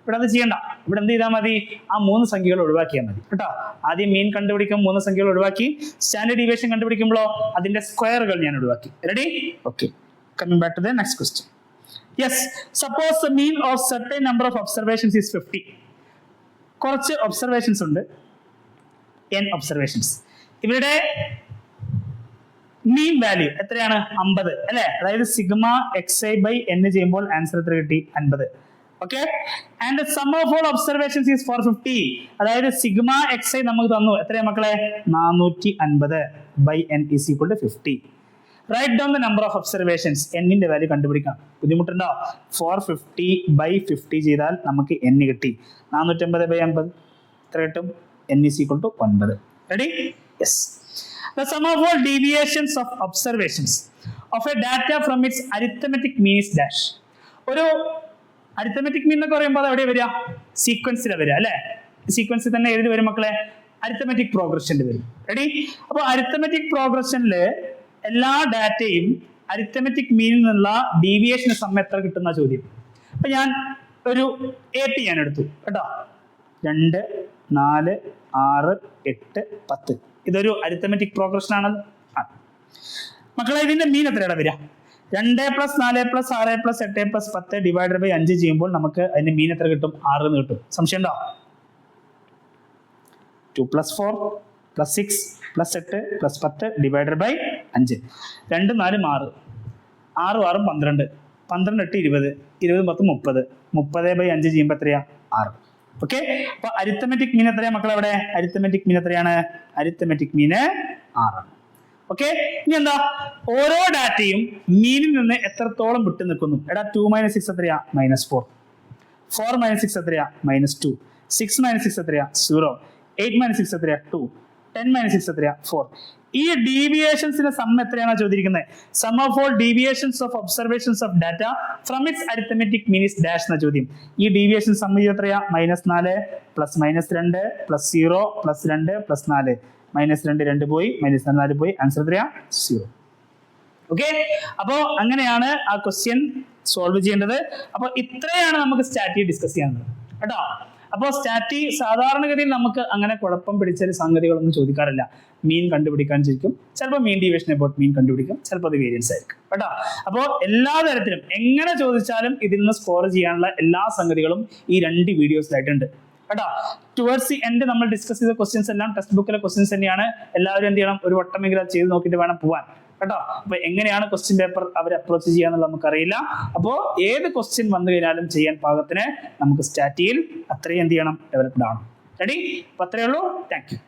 ഇവിടെ അത് ചെയ്യണ്ട. ഇവിടെ എന്ത് ചെയ്താൽ മതി? ആ 3 സംഖ്യകൾ ഒഴിവാക്കിയാൽ മതി കേട്ടോ. ആദ്യം മീൻ കണ്ടുപിടിക്കും, 3 സംഖ്യകൾ ഒഴിവാക്കി. സ്റ്റാൻഡേർഡ് ഡീവിയേഷൻ കണ്ടുപിടിക്കുമ്പോഴോ അതിന്റെ സ്ക്വയറുകൾ ഞാൻ ഒഴിവാക്കി. Ready, okay, coming back to the next question. Yes, suppose the mean of certain number of observations is 50. കുറച്ച് ഒബ്സർവേഷൻസ് ഉണ്ട്, n ഒബ്സർവേഷൻസ്. ഇവരുടെ മീൻ വാല്യൂ എത്രയാണ്? 50 അല്ലെ. അതായത് സിഗ്മ xi ബൈ n ചെയ്യുമ്പോൾ ആൻസർ എത്ര കിട്ടി? 50. Okay, and the sum of all observations is 450. അതായത് സിഗ്മ xi നമുക്ക് തന്നു എത്രയാ മക്കളെ? 450 by n is equal to 50. Write down the number of observations. n-ന്റെ വാല്യൂ കണ്ടുപിടിക്കാം. ബുദ്ധിമുട്ടുണ്ടോ? 450 ബൈ 50 ചെയ്താൽ നമുക്ക് n കിട്ടി. 450 ബൈ 50 എത്ര കിട്ടും? n is equal to 9. Ready, yes. The sum of all deviations of observations of a data from its arithmetic mean is dash. ഒരു arithmetic mean എന്നൊക്കെ പറയുമ്പോൾ എവിടെ വരിക? സീക്വൻസിലാണ് വരിക അല്ലെ. സീക്വൻസിൽ തന്നെ ഏതിൽ വരും മക്കളെ? അരിത്തമെറ്റിക് പ്രോഗ്രഷനിൽ വരും. റെഡി, അപ്പൊ അരിത്തമെറ്റിക് പ്രോഗ്രഷനിൽ എല്ലാ ഡാറ്റയും അരിത്തമെറ്റിക് മീനിൽ നിന്നുള്ള ഡീവിയേഷന് സം എത്ര കിട്ടുന്ന ചോദ്യം. അപ്പൊ ഞാൻ ഒരു AT ഞാൻ എടുത്തു കേട്ടോ. 2, 4, 6, 8, 10. ഇതൊരു അരിത്തമെറ്റിക് പ്രോഗ്രഷൻ ആണ് മക്കളെ. ഇതിന്റെ മീൻ എത്രയാണ് വരിക? 2 + 4 + 6 + 8 + 10 ഡിവൈഡഡ് ബൈ 5 ചെയ്യുമ്പോൾ നമുക്ക് അതിന്റെ മീൻ എത്ര കിട്ടും? 6 എന്ന് കിട്ടും. സംശയം ഉണ്ടോ? 2 + 4 + 6 + 8 + 10 ഡിവൈഡഡ് ബൈ 5. 2, 4, 6. 6, 6, 12. 12, 8, 20. 20, 10, 30. 30 ബൈ 5 ചെയ്യുമ്പോൾ എത്രയാ? 6. ഓക്കെ, അപ്പൊ അരിത്തമെറ്റിക് മീൻ എത്രയാ മക്കളെ? അവിടെ അരിത്തമെറ്റിക് മീൻ എത്രയാണ്? അരിത്തമെറ്റിക് മീന് 6 ആണ്. ഓക്കെ, ഇനി എന്താ? ഓരോ ഡാറ്റയും മീനിൽ നിന്ന് എത്രത്തോളം വിട്ടു നിൽക്കുന്നു? എടാ 2 - 6 എത്രയാ? -4. 4 - 6 എത്രയാ? -2. 6 - 6 എത്രയാ? 0. 8 - 6 എത്രയാ? 2. 10 - 6 എത്രയാ? 4. ഈ ഡീവിയേഷൻസിന്റെ സം എത്രയാണ് ചോദിച്ചിരിക്കുന്നത്? Sum of all deviations of observations of data from its arithmetic mean is dash എന്ന ചോദ്യം. ഈ ഡീവിയേഷൻ സം എത്രയാ? -4 + -2 + 0 + 2 + 4. -2 2 പോയി, -4 പോയി, ആൻസർ എത്രയാ? 0. ഓക്കെ, അപ്പോ അങ്ങനെയാണ് ആ ക്വസ്റ്റ്യൻ സോൾവ് ചെയ്യേണ്ടത്. അപ്പൊ ഇത്രയാണ് നമുക്ക് സ്റ്റാറ്റിക് ഡിസ്കസ് ചെയ്യാനുള്ളത് കേട്ടോ. അപ്പോൾ സ്റ്റാറ്റി സാധാരണഗതിയിൽ നമുക്ക് അങ്ങനെ കുഴപ്പം പിടിച്ചൊരു സംഗതികളൊന്നും ചോദിക്കാറില്ല. മീൻ കണ്ടുപിടിക്കാൻ ചോദിക്കും, ചിലപ്പോൾ മീൻ ഡീവിയേഷൻ അബൌട്ട് മീൻ കണ്ടുപിടിക്കും, ചിലപ്പോൾ അത് വേരിയൻസ് ആയിരിക്കും കേട്ടോ. അപ്പോൾ എല്ലാ തരത്തിലും എങ്ങനെ ചോദിച്ചാലും ഇതിൽ നിന്ന് സ്കോർ ചെയ്യാനുള്ള എല്ലാ സംഗതികളും ഈ 2 വീഡിയോസിലായിട്ടുണ്ട് കേട്ടോ. ടുവേർഡ്സ് ദി എൻഡ് നമ്മൾ ഡിസ്കസ് ചെയ്ത ക്വസ്റ്റ്യൻസ് എല്ലാം ടെക്സ്റ്റ് ബുക്കിലെ ക്വസ്റ്റ്യൻസ് തന്നെയാണ്. എല്ലാവരും എന്ത് ചെയ്യണം, ഒരു വട്ടമെങ്കിലും അത് ചെയ്ത് നോക്കിയിട്ട് വേണം പോവാൻ കേട്ടോ. അപ്പൊ എങ്ങനെയാണ് ക്വസ്റ്റ്യൻ പേപ്പർ അവർ അപ്രോച്ച് ചെയ്യാന്നുള്ളത് നമുക്കറിയില്ല. അപ്പോൾ ഏത് ക്വസ്റ്റ്യൻ വന്നു കഴിഞ്ഞാലും ചെയ്യാൻ പാകത്തിന് നമുക്ക് സ്റ്റാറ്റിയിൽ അത്രയും എന്ത് ചെയ്യണം, ഡെവലപ്ഡ് ആണ്. റെഡി? അപ്പൊ അത്രയേ ഉള്ളൂ. Thank you.